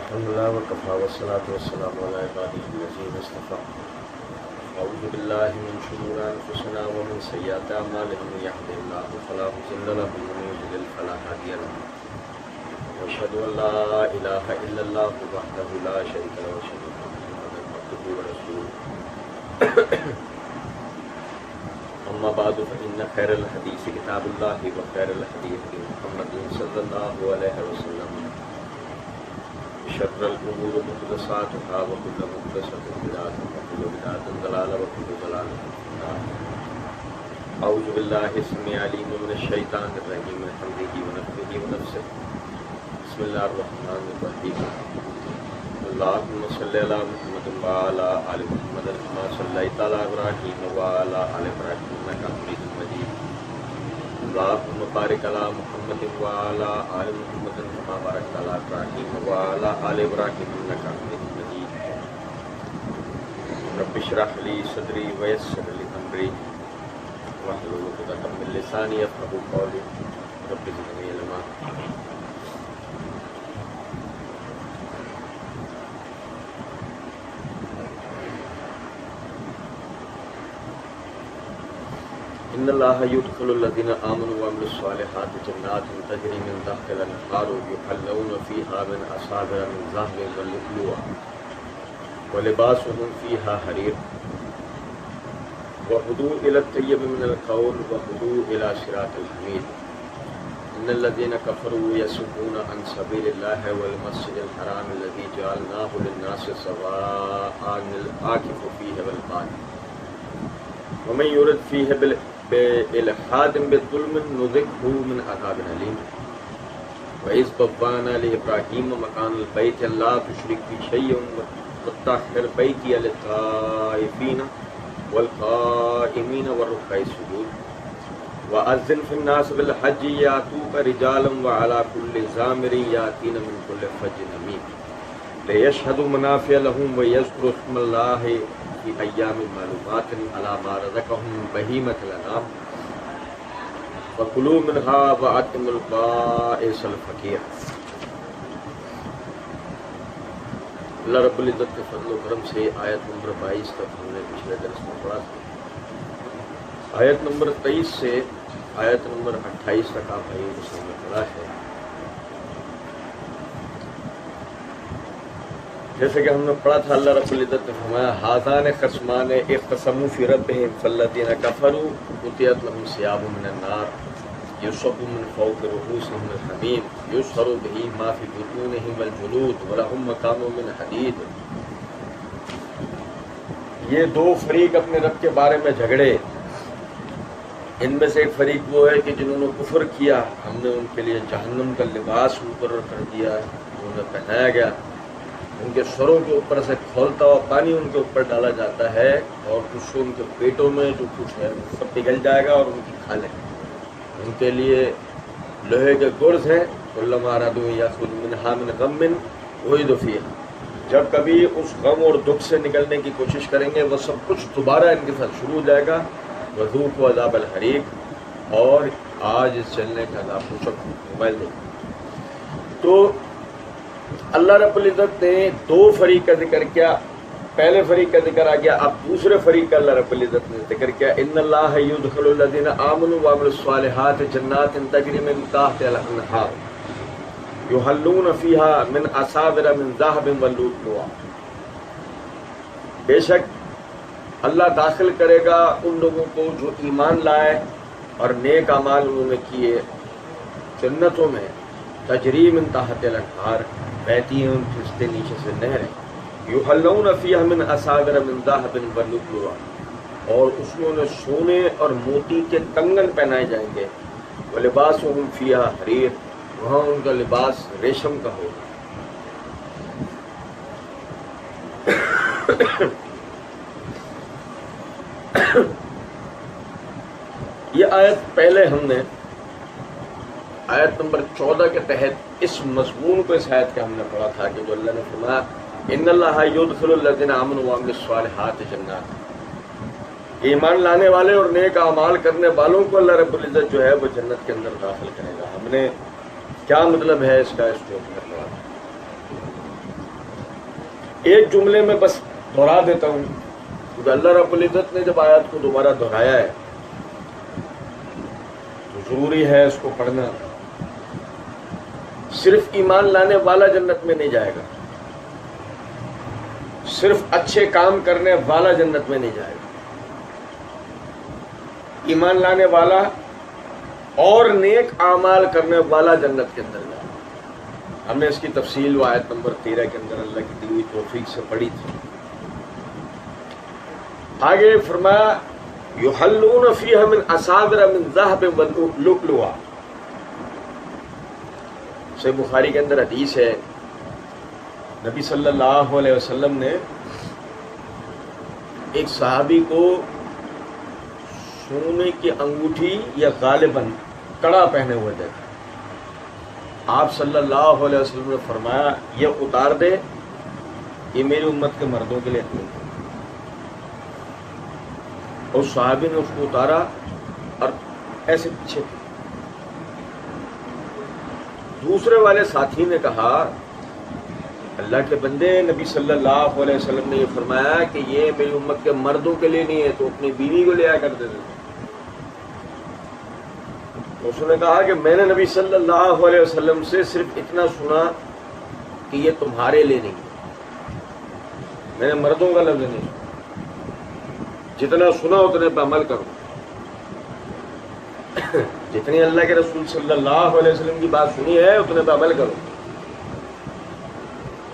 الحمد لله وكفى والصلاة والسلام على عباده الذين اصطفى. أعوذ بالله من شرور أنفسنا ومن سيئات أعمالنا من يهده الله فلا مضل له ومن يضلل فلا هادي له. وأشهد أن لا إله إلا الله وحده لا شريك له وأشهد أن محمدا عبده ورسوله. أما بعد فإن خير الحديث كتاب الله وخير الهدي هدي محمد صلى الله عليه وسلم. شر الأمور محدثاتها وكل محدثة بدعة وكل بدعة ضلالة وكل ضلالة في النار. أعوذ بالله السميع العليم من الشيطان الرجيم من حمده ونفخه ونفسه. بسم الله الرحمن الرحيم. اللهم صل على محمد وعلى آل محمد كما صليت على إبراهيم وعلى آل إبراهيم إنك حميد مجيد. اللهم بارك على محمد وعلى آل محمد كما باركت على إبراهيم وعلى آل إبراهيم إنك حميد مجيد. رب اشرح لي صدري ويسر لي أمري واحلل عقدة من لساني يفقهوا قولي. رب زدني علما. إن الله يدخل الذين آمنوا وعملوا الصالحات جنات تجري من تحتها الأنهار يحلون فيها من أساور من ذهب ولؤلؤا ولباسهم فيها حرير وهدوا إلى الطيب من القول وهدوا إلى صراط الحميد. إن الذين كفروا يصدون عن سبيل الله والمسجد الحرام الذي جعلناه للناس سواء العاكف فيه والباد ومن يرد فيه بإلحاد بظلم نذقه من عذاب أليم. وإذ بوأنا لإبراهيم مكان البيت لا تشرك بي شيئا وطهر بيتي للطائفين والقائمين والركع السجود. وأذن في الناس بالحج يأتوك رجالا وعلى كل ضامر يأتين من كل فج عميق ليشهدوا منافع لهم ويذكروا اسم الله في أيام معلومات على ما رزقهم من بهيمة الأنعام وكلوا منها وأطعموا البائس الفقير. اللہ رب العزت کے فضل و کرم سے آیت نمبر 22 تک ہم نے پچھلے درس میں پڑھا تھا. آیت نمبر 23 سے آیت نمبر 28 تک آپ بھائی مسلم نے پڑھا ہے. جیسے کہ ہم نے پڑھا تھا اللہ رب العزت نے فرمایا ھذان خصمان اختصموا فی ربہم فالذین کفروا قطعت لهم ثیاب من النار یصب من فوق رؤوسہم الحمیم یصہر بہ ما فی بطونہم والجلود ولہم مقام من حدید. یہ دو فریق اپنے رب کے بارے میں جھگڑے. ان میں سے ایک فریق وہ ہے کہ جنہوں نے کفر کیا ہم نے ان کے لیے جہنم کا لباس مقرر کر دیا ہے، انہیں پہنایا گیا. ان کے سروں کے اوپر سے کھولتا ہوا پانی ان کے اوپر ڈالا جاتا ہے اور کچھ ان کے پیٹوں میں جو کچھ ہے سب پگھل جائے گا اور ان کی کھالیں. ان کے لیے لوہے کے گرز ہیں. کلما ارادوا یخرجوا منها من غم اعیدوا فیہا. جب کبھی اس غم اور دکھ سے نکلنے کی کوشش کریں گے وہ سب کچھ دوبارہ ان کے ساتھ شروع ہو جائے گا. وذوقوا عذاب الحریق. اور آج اس چلنے کا عذاب پوچھو موبائل نہیں. تو اللہ رب العزت نے دو فریق کا ذکر کیا. پہلے فریق کا ذکر آ گیا. اب دوسرے فریق کا اللہ رب العزت نے ذکر کیا. ان اللہ یدخل الذین آمنوا وعملوا الصالحات جنات تجری من تحتها الانہار یحلون فیہا من اساور من ذہب ولؤلؤا. بے شک اللہ داخل کرے گا ان لوگوں کو جو ایمان لائے اور نیک اعمال انہوں نے کیے جنتوں میں تجری من تحت الانہار بہتی ہیں ان کے نیچے سے نہریں. یحلون فیہا من اساور من ذہب ولؤلؤا. اور اس میں انہیں سونے اور موتی کے کنگن پہنائے جائیں گے. ولباسہم فیہا حریر. وہاں ان کا لباس ریشم کا ہوگا. یہ آیت پہلے ہم نے آیت نمبر 14 کے تحت اس مضمون کو اس آیت کے ہم نے پڑھا تھا کہ جو اللہ نے فرمایا ان اللہ یدخل الذین آمنوا وعملوا الصالحات جنات. ایمان لانے والے اور نیک اعمال کرنے والوں کو اللہ رب العزت جو ہے وہ جنت کے اندر داخل کرے گا. ہم نے کیا مطلب ہے اس کا اس کو ایک جملے میں بس دہرا دیتا ہوں، کیونکہ اللہ رب العزت نے جب آیات کو دوبارہ دہرایا ہے تو ضروری ہے اس کو پڑھنا۔ صرف ایمان لانے والا جنت میں نہیں جائے گا، صرف اچھے کام کرنے والا جنت میں نہیں جائے گا، ایمان لانے والا اور نیک اعمال کرنے والا جنت کے اندر جائے گا۔ ہم نے اس کی تفصیل و آیت نمبر 13 کے اندر اللہ کی دی ہوئی توفیق سے پڑھی تھی۔ آگے فرمایا یحلون فیہا من اساور من ذہب ولؤلؤا۔ صحیح بخاری کے اندر حدیث ہے، نبی صلی اللہ علیہ وسلم نے ایک صحابی کو سونے کی انگوٹھی یا غالباً کڑا پہنے ہوئے دیکھا۔ آپ صلی اللہ علیہ وسلم نے فرمایا یہ اتار دے، یہ میری امت کے مردوں کے لیے نہیں۔ اور صحابی نے اس کو اتارا اور ایسے پیچھے، دوسرے والے ساتھی نے کہا اللہ کے بندے، نبی صلی اللہ علیہ وسلم نے یہ فرمایا کہ یہ میری امت کے مردوں کے لیے نہیں ہے، تو اپنی بیوی کو لے آ کر دے دے۔ اس نے کہا کہ میں نے نبی صلی اللہ علیہ وسلم سے صرف اتنا سنا کہ یہ تمہارے لیے نہیں ہے، میں نے مردوں کا لفظ نہیں سنا، جتنا سنا اتنے پہ عمل کرو، جتنی اللہ کے رسول صلی اللہ علیہ وسلم کی بات سنی ہے اتنے پہ عمل کرو۔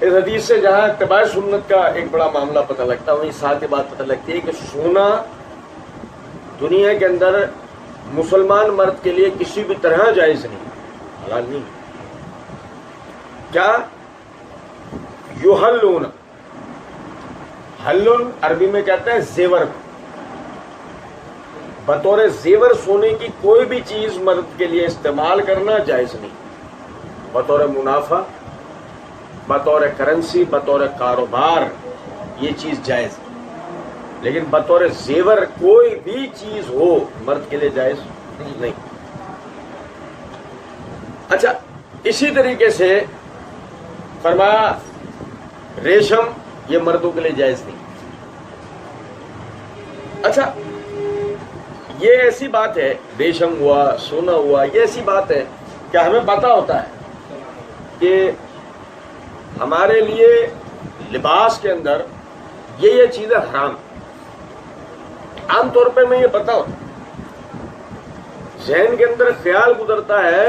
اس حدیث سے جہاں اتباع سنت کا ایک بڑا معاملہ پتہ لگتا ہے، وہیں ساتھ یہ بات پتہ لگتی ہے کہ سونا دنیا کے اندر مسلمان مرد کے لیے کسی بھی طرح جائز نہیں، حلال نہیں۔ کیا یحلون، حلن عربی میں کہتے ہیں زیور، بطور زیور سونے کی کوئی بھی چیز مرد کے لیے استعمال کرنا جائز نہیں، بطور منافع، بطور کرنسی، بطور کاروبار یہ چیز جائز، لیکن بطور زیور کوئی بھی چیز ہو مرد کے لیے جائز نہیں۔ اچھا، اسی طریقے سے فرمایا ریشم یہ مردوں کے لیے جائز نہیں۔ اچھا، یہ ایسی بات ہے، ریشم ہوا، سونا ہوا، یہ ایسی بات ہے کہ ہمیں پتہ ہوتا ہے کہ ہمارے لیے لباس کے اندر یہ چیزیں حرام، عام طور پہ میں یہ پتہ ہوتا، ذہن کے اندر خیال گزرتا ہے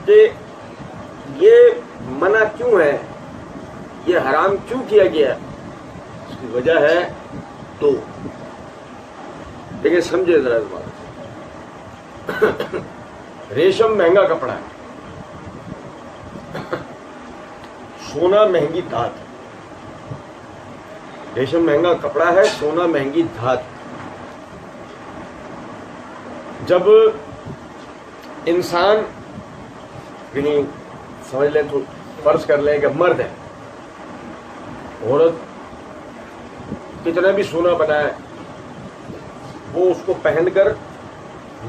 کہ یہ منع کیوں ہے، یہ حرام کیوں کیا گیا ہے، اس کی وجہ ہے تو، لیکن سمجھے ذرا اس بات، ریشم مہنگا کپڑا ہے، سونا مہنگی دھات، ریشم مہنگا کپڑا ہے، سونا مہنگی دھات۔ جب انسان یعنی سمجھ لیں تو فرض کر لیں کہ مرد ہے، عورت کتنا بھی سونا بنائے وہ اس کو پہن کر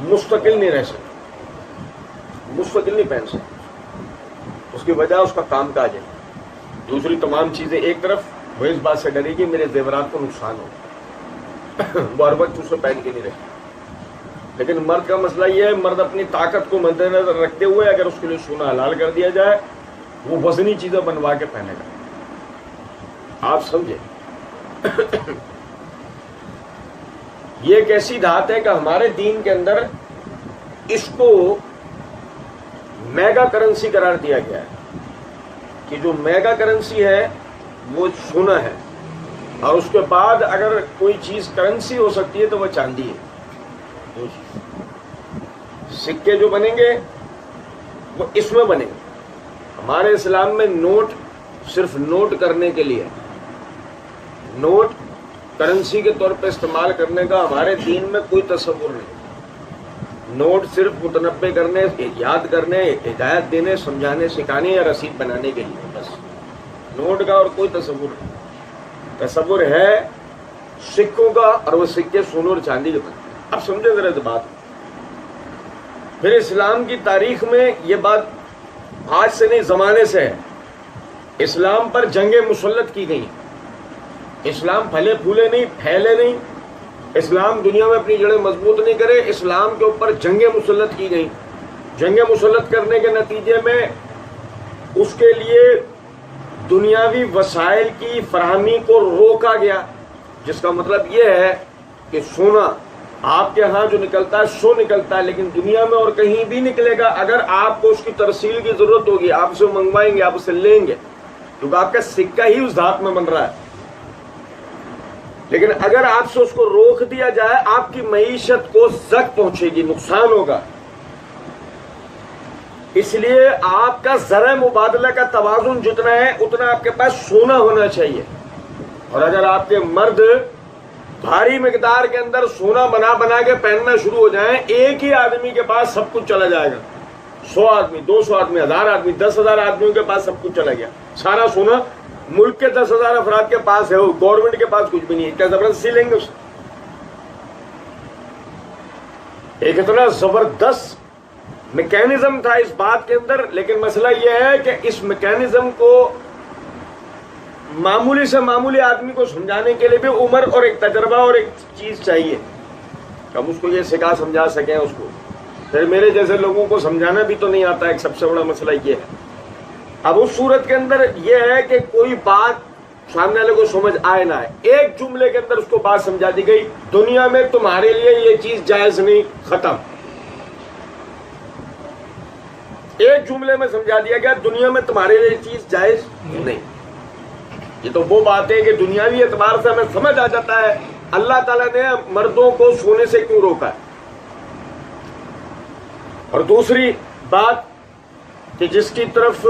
مستقل نہیں رہ سکتی، مستقل نہیں پہن سکتی، اس کی وجہ اس کا کام کاج ہے، دوسری تمام چیزیں ایک طرف، وہ اس بات سے ڈرے گی میرے زیورات کو نقصان ہو، وہ ہر وقت اسے پہن کے نہیں رہے۔ لیکن مرد کا مسئلہ یہ ہے، مرد اپنی طاقت کو مد نظر رکھتے ہوئے اگر اس کے لیے سونا حلال کر دیا جائے وہ وزنی چیزیں بنوا کے پہنے گا۔ آپ سمجھے، یہ ایک ایسی دھات ہے کہ ہمارے دین کے اندر اس کو میگا کرنسی قرار دیا گیا ہے کہ جو میگا کرنسی ہے وہ سونا ہے، اور اس کے بعد اگر کوئی چیز کرنسی ہو سکتی ہے تو وہ چاندی ہے۔ سکے جو بنیں گے وہ اس میں بنیں گے۔ ہمارے اسلام میں نوٹ صرف نوٹ کرنے کے لیے، نوٹ کرنسی کے طور پہ استعمال کرنے کا ہمارے دین میں کوئی تصور نہیں۔ نوٹ صرف متنبع کرنے، یاد کرنے، ہدایت دینے، سمجھانے، سکھانے یا رسید بنانے کے لیے، بس نوٹ کا اور کوئی تصور نہیں۔ تصور ہے سکوں کا، اور وہ سکے سونے اور چاندی کے بنتے۔ اب سمجھے ذرا اس بات۔ پھر اسلام کی تاریخ میں یہ بات آج سے نہیں زمانے سے ہے اسلام پر جنگیں مسلط کی گئی. اسلام پھلے پھولے نہیں، پھیلے نہیں. اسلام دنیا میں اپنی جڑیں مضبوط نہیں کرے. اسلام کے اوپر جنگیں مسلط کی گئیں. جنگیں مسلط کرنے کے نتیجے میں اس کے لیے دنیاوی وسائل کی فراہمی کو روکا گیا، جس کا مطلب یہ ہے کہ سونا آپ کے ہاں جو نکلتا ہے سو نکلتا ہے، لیکن دنیا میں اور کہیں بھی نکلے گا. اگر آپ کو اس کی ترسیل کی ضرورت ہوگی آپ اسے منگوائیں گے، آپ اسے لیں گے، کیونکہ آپ کا سکہ ہی اس دھات میں بن رہا ہے. لیکن اگر آپ سے اس کو روک دیا جائے آپ کی معیشت کو زک پہنچے گی، نقصان ہوگا. اس لیے آپ کا ذرائع مبادلہ کا توازن جتنا ہے اتنا آپ کے پاس سونا ہونا چاہیے. اور اگر آپ کے مرد بھاری مقدار کے اندر سونا بنا بنا کے پہننا شروع ہو جائیں، ایک ہی آدمی کے پاس سب کچھ چلا جائے گا. 100 آدمی، 200 آدمی، 1000 آدمی، 10,000 آدمیوں کے پاس سب کچھ چلا گیا. سارا سونا ملک کے 10,000 افراد کے پاس ہے، گورنمنٹ کے پاس کچھ بھی نہیں ہے. کیا زبردستی لیں گے اس؟ ایک اتنا زبردست میکینزم تھا اس بات کے اندر، لیکن مسئلہ یہ ہے کہ اس میکینزم کو معمولی سے معمولی آدمی کو سمجھانے کے لیے بھی عمر اور ایک تجربہ اور ایک چیز چاہیے کہ ہم اس کو یہ سکھا سمجھا سکیں. اس کو پھر میرے جیسے لوگوں کو سمجھانا بھی تو نہیں آتا. ایک سب سے بڑا مسئلہ یہ ہے. اب اس صورت کے اندر یہ ہے کہ کوئی بات سامنے والے کو سمجھ آئے نہ آئے، ایک جملے کے اندر اس کو بات سمجھا دی گئی، دنیا میں تمہارے لیے یہ چیز جائز نہیں، ختم. ایک جملے میں سمجھا دیا گیا دنیا میں تمہارے لیے یہ چیز جائز نہیں. یہ تو وہ بات ہے کہ دنیاوی اعتبار سے ہمیں سمجھ آ جاتا ہے اللہ تعالیٰ نے مردوں کو سونے سے کیوں روکا ہے. اور دوسری بات کہ جس کی طرف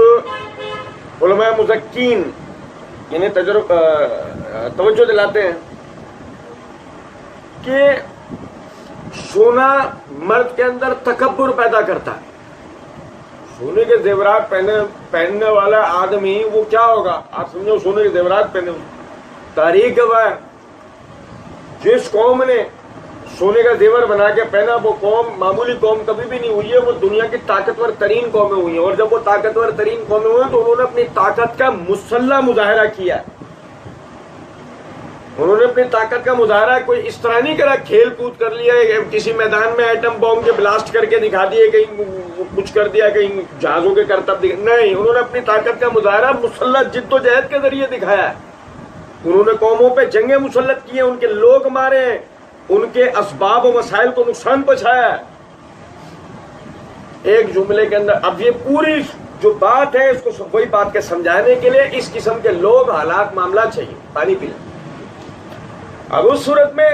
علماء مزکین یعنی توجہ دلاتے ہیں کہ سونا مرد کے اندر تکبر پیدا کرتا ہے. سونے کے زیورات پہننے والا آدمی وہ کیا ہوگا؟ آپ سمجھو سونے کے زیورات پہنے ہوئے. تاریخ گواہ ہے جس قوم نے سونے کا زیور بنا کے پہنا وہ قوم معمولی قوم کبھی بھی نہیں ہوئی ہے، وہ دنیا کی طاقتور ترین قومیں ہوئی ہیں. اور جب وہ طاقتور ترین قومیں ہوئی تو انہوں نے اپنی طاقت کا مسلح مظاہرہ کیا. انہوں نے اپنی طاقت کا مظاہرہ کوئی اس طرح نہیں کرا کھیل کود کر لیا، کسی میدان میں ایٹم بم کے بلاسٹ کر کے دکھا دیے، کہیں کچھ کر دیا، کہیں جہازوں کے کرتب نہیں. انہوں نے اپنی طاقت کا مظاہرہ مسلح جد و جہد کے ذریعے دکھایا. انہوں نے قوموں پہ جنگیں مسلط کی ہیں، ان کے لوگ مارے ہیں، ان کے اسباب و وسائل کو نقصان پہنچایا ہے. ایک جملے کے اندر اب یہ پوری جو بات ہے اس کو وہی بات کے سمجھانے کے لیے اس قسم کے لوگ حالات معاملات چاہیے. پانی پی لیں. اب اس صورت میں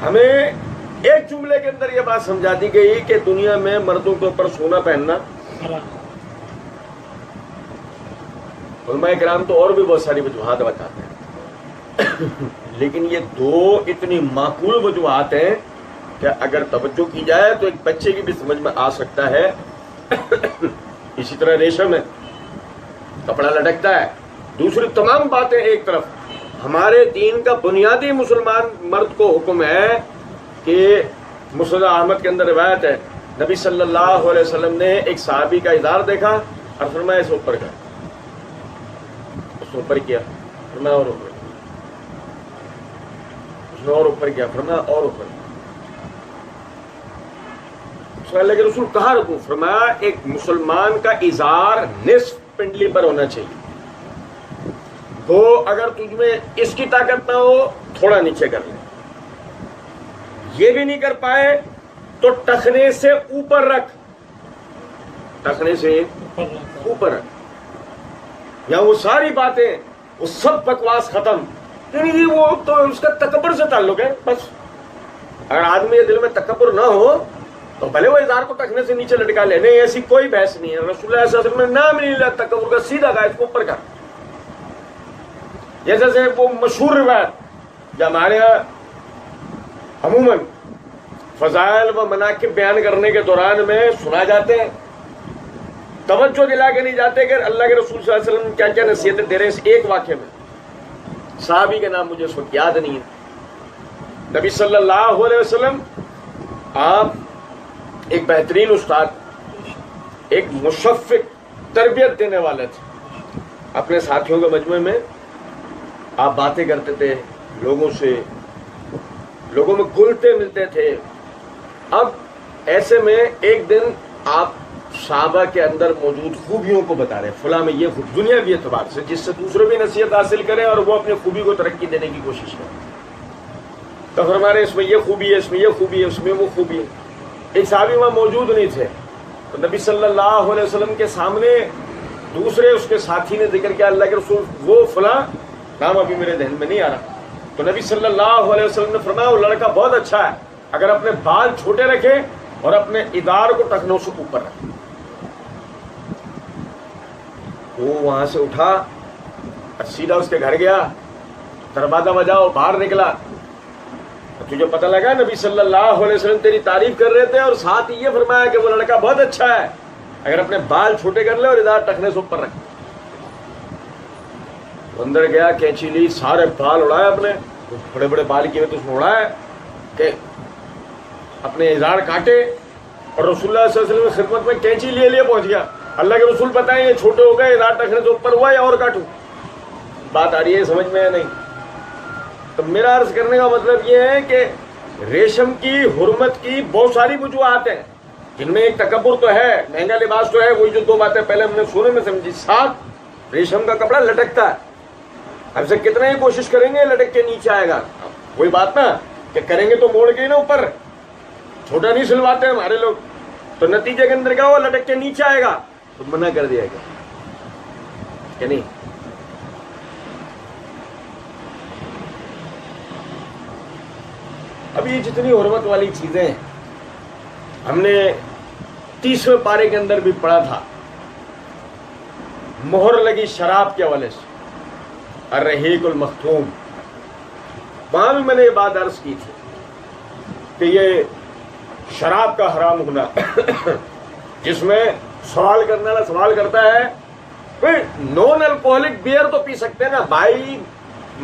ہمیں ایک جملے کے اندر یہ بات سمجھا دی گئی کہ دنیا میں مردوں کے اوپر سونا پہننا. علماء کرام تو اور بھی بہت ساری وجوہات بتاتے ہیں، لیکن یہ دو اتنی معقول وجوہات ہیں کہ اگر توجہ کی جائے تو ایک بچے کی بھی سمجھ میں آ سکتا ہے. اسی طرح ریشم ہے، کپڑا لٹکتا ہے. دوسری تمام باتیں ایک طرف. ہمارے دین کا بنیادی مسلمان مرد کو حکم ہے کہ مسند احمد کے اندر روایت ہے نبی صلی اللہ علیہ وسلم نے ایک صحابی کا ازار دیکھا اور فرمایا اس اوپر کا، اس اوپر کیا، فرمایا اور اوپر، اس نے اور اوپر کیا، فرمایا اور اوپر. اللہ کے رسول کہاں رکھوں؟ فرمایا ایک مسلمان کا ازار نصف پنڈلی پر ہونا چاہیے. تو اگر تجھ میں اس کی طاقت نہ ہو تھوڑا نیچے کر لے. یہ بھی نہیں کر پائے تو ٹخنے سے اوپر رکھ، ٹخنے سے اوپر رکھ. یا وہ ساری باتیں وہ سب بکواس ختم. یعنی وہ تو اس کا تکبر سے تعلق ہے بس. اگر آدمی کے دل میں تکبر نہ ہو تو بھلے وہ ازار کو ٹخنے سے نیچے لٹکا لے. نہیں، ایسی کوئی بحث نہیں ہے. رسول اللہ صلی اللہ علیہ وسلم نے نام نہیں لیا تکبر کا، سیدھا کہا اس کو اوپر کر. جیسے وہ مشہور روایت جو ہمارے یہاں عموماً فضائل و مناقب بیان کرنے کے دوران میں سنا جاتے ہیں، توجہ دلا کے نہیں جاتے کہ اللہ کے رسول صلی اللہ علیہ وسلم کیا کیا نصیحتیں دے رہے ہیں. اس ایک واقعے میں صحابی کے نام مجھے اس وقت یاد نہیں ہے. نبی صلی اللہ علیہ وسلم آپ ایک بہترین استاد، ایک مشفق، تربیت دینے والے تھے. اپنے ساتھیوں کے مجمع میں آپ باتیں کرتے تھے لوگوں سے، لوگوں میں گھلتے ملتے تھے. اب ایسے میں ایک دن آپ صحابہ کے اندر موجود خوبیوں کو بتا رہے ہیں، فلاں میں یہ خوب دنیاوی اعتبار سے جس سے دوسرے بھی نصیحت حاصل کریں اور وہ اپنی خوبی کو ترقی دینے کی کوشش کریں. تو فرما رہے اس میں یہ خوبی ہے، اس میں یہ خوبی ہے، اس میں وہ خوبی ہے. ایک صحابی وہاں موجود نہیں تھے تو نبی صلی اللہ علیہ وسلم کے سامنے دوسرے اس کے ساتھی نے ذکر کیا، اللہ کے رسول وہ فلاں، نام ابھی میرے ذہن میں نہیں آ رہا. تو نبی صلی اللہ علیہ وسلم نے فرمایا وہ لڑکا بہت اچھا ہے اگر اپنے بال چھوٹے رکھے اور اپنے ادار کو ٹخنوں سے اوپر رکھے. وہ وہاں سے اٹھا سیدھا اس کے گھر گیا، دروازہ بجاؤ، باہر نکلا. تجھے پتہ لگا نبی صلی اللہ علیہ وسلم تیری تعریف کر رہے تھے اور ساتھ ہی یہ فرمایا کہ وہ لڑکا بہت اچھا ہے اگر اپنے بال چھوٹے کر لے اور ادار ٹخنے سے اوپر رکھے. اندر گیا، کینچی لی، سارے بال اڑائے، اپنے بڑے بڑے بال کیے تو اس میں اڑائے کہ اپنے ادار کاٹے اور رسول اللہ صلی اللہ علیہ وسلم کی خدمت میں کینچی لیے پہنچ گیا. اللہ کے رسول بتائیں یہ چھوٹے ہو گئے، ادار ٹخنے سے اوپر ہوا یا اور کاٹوں؟ بات آ رہی ہے سمجھ میں یا نہیں؟ تو میرا عرض کرنے کا مطلب یہ ہے کہ ریشم کی حرمت کی بہت ساری وجوہات ہیں، جن میں ایک تکبر تو ہے، مہنگا لباس تو ہے، وہی جو دو باتیں پہلے ہم نے سونے میں سمجھی. ساتھ ریشم کا کپڑا لٹکتا ہے، ہم سے کتنا ہی کوشش کریں گے لٹک کے نیچے آئے گا. وہی بات نا کہ کریں گے تو موڑ کے نا اوپر، چھوٹا نہیں سلواتے ہمارے لوگ، تو نتیجے کے اندر کیا وہ لٹک کے نیچے آئے گا. تو منع کر دیا گیا کہ نہیں. اب یہ جتنی حرمت والی چیزیں ہم نے 30ویں پارے کے اندر بھی پڑھا تھا، مہر لگی شراب کے حوالے سے، الرحیق المختوم، وہاں بھی میں نے یہ بات عرض کی تھی کہ یہ شراب کا حرام ہونا جس میں سوال کرنے والا سوال کرتا ہے نان الکوہلک بیئر تو پی سکتے ہیں نا بھائی،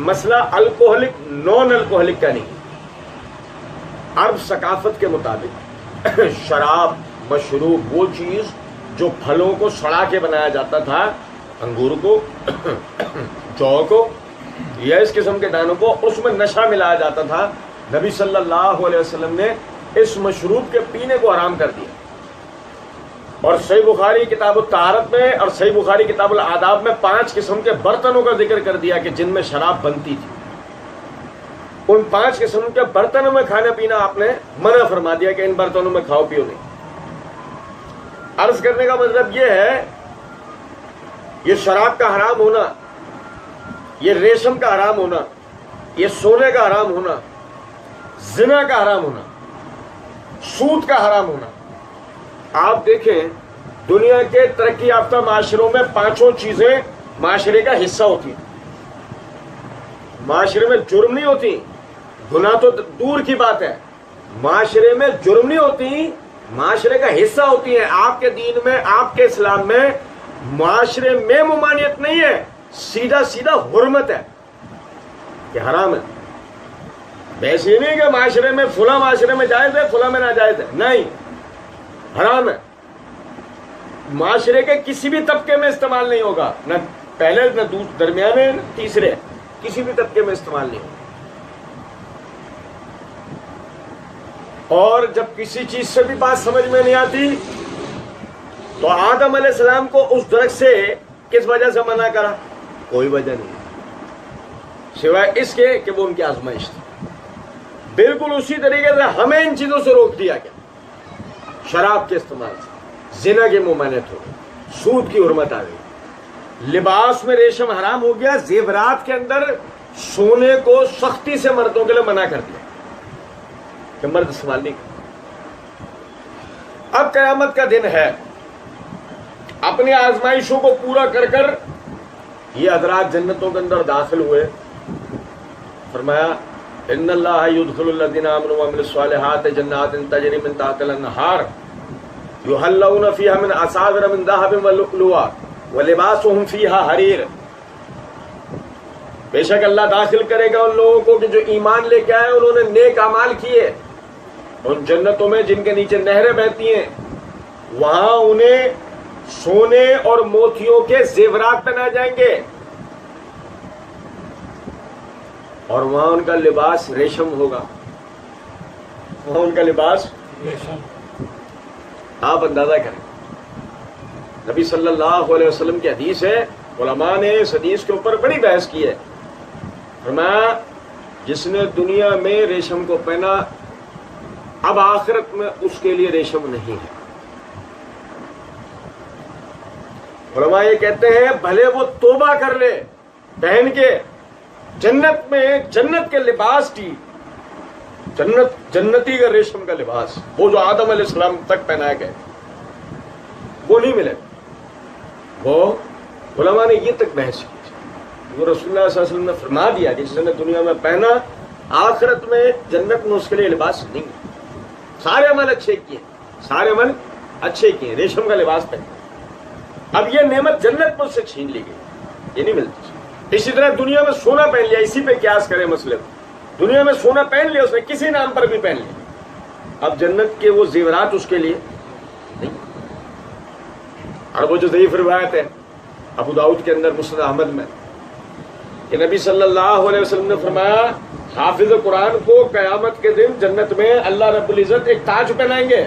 مسئلہ الکوہلک نان الکوہلک کا نہیں. عرب ثقافت کے مطابق شراب مشروب وہ چیز جو پھلوں کو سڑا کے بنایا جاتا تھا، انگور کو، جو کو یا اس قسم کے دانوں کو، اس میں نشہ ملایا جاتا تھا. نبی صلی اللہ علیہ وسلم نے اس مشروب کے پینے کو حرام کر دیا. اور صحیح بخاری کتاب الطہارت میں اور صحیح بخاری کتاب الآداب میں 5 قسم کے برتنوں کا ذکر کر دیا کہ جن میں شراب بنتی تھی. ان 5 قسم کے برتنوں میں کھانا پینا آپ نے منع فرما دیا کہ ان برتنوں میں کھاؤ پیو نہیں. عرض کرنے کا مطلب یہ ہے یہ شراب کا حرام ہونا، یہ ریشم کا حرام ہونا، یہ سونے کا حرام ہونا، زنا کا حرام ہونا، سود کا حرام ہونا. آپ دیکھیں دنیا کے ترقی یافتہ معاشروں میں 5 چیزیں معاشرے کا حصہ ہوتی ہیں. معاشرے میں جرم نہیں ہوتی، گناہ تو دور کی بات ہے، معاشرے میں جرم نہیں ہوتی، معاشرے کا حصہ ہوتی ہیں. آپ کے دین میں، آپ کے اسلام میں معاشرے میں ممانعت نہیں ہے، سیدھا سیدھا حرمت ہے کہ حرام ہے. ویسے نہیں کہ معاشرے میں فلاں معاشرے میں جائز ہے فلاں میں ناجائز ہے، نہیں، حرام ہے. معاشرے کے کسی بھی طبقے میں استعمال نہیں ہوگا، نہ پہلے نہ درمیانے نہ تیسرے، کسی بھی طبقے میں استعمال نہیں ہوگا. اور جب کسی چیز سے بھی بات سمجھ میں نہیں آتی تو آدم علیہ السلام کو اس درخت سے کس وجہ سے منع کرا؟ کوئی وجہ نہیں سوائے اس کے کہ وہ ان کی آزمائش تھی. بالکل اسی طریقے سے ہمیں ان چیزوں سے روک دیا گیا، شراب کے استعمال سے، زنا کی ممانعت ہو گئی، سود کی حرمت آ گئی، لباس میں ریشم حرام ہو گیا، زیورات کے اندر سونے کو سختی سے مردوں کے لیے منع کر دیا کہ مرد استعمال نہیں کرتے. اب قیامت کا دن ہے، اپنی آزمائشوں کو پورا کر کر یہ حضرات جنتوں کے اندر داخل ہوئے. فرمایا ان اللہ یدخل الذین آمنوا وعملوا الصالحات جنات تجری من تحتها الانہار یحلون فیہا من اساور من ذہب ولؤلؤا ولباسهم فیہا حریر. بے شک اللہ داخل کرے گا ان لوگوں کو کہ جو ایمان لے کے آئے، انہوں نے نیک اعمال کیے، ان جنتوں میں جن کے نیچے نہریں بہتی ہیں، وہاں انہیں سونے اور موتیوں کے زیورات پہنائے جائیں گے، اور وہاں ان کا لباس ریشم ہوگا، وہاں ان کا لباس ریشم۔ آپ اندازہ کریں، نبی صلی اللہ علیہ وسلم کی حدیث ہے، علماء نے اس حدیث کے اوپر بڑی بحث کی ہے، فرمایا جس نے دنیا میں ریشم کو پہنا اب آخرت میں اس کے لیے ریشم نہیں ہے۔ علماء یہ کہتے ہیں بھلے وہ توبہ کر لے پہن کے، جنت میں جنت کے لباس کی، جنتی کا ریشم کا لباس، وہ جو آدم علیہ السلام تک پہنایا گئے، وہ نہیں ملے۔ وہ علماء نے یہ تک بحث کی، وہ رسول اللہ صلی اللہ علیہ وسلم نے فرما دیا کہ جس نے دنیا میں پہنا آخرت میں جنت میں اس کے لیے لباس نہیں ہے۔ سارے عمل اچھے کیے، سارے عمل اچھے کیے، ریشم کا لباس پہنا، اب یہ نعمت جنت میں اس سے چھین لی گئی، یہ نہیں ملتی۔ اسی طرح دنیا میں سونا پہن لیا، اسی پہ قیاس کریں مسئلے کو، دنیا میں سونا پہن لیا اس نے، کسی نام پر بھی پہن لیا، اب جنت کے وہ زیورات اس کے لیے نہیں۔ اور وہ جو ضعیف روایت ہے ابو داؤد کے اندر مسند احمد میں کہ نبی صلی اللہ علیہ وسلم نے فرمایا حافظ قرآن کو قیامت کے دن جنت میں اللہ رب العزت ایک تاج پہنائیں گے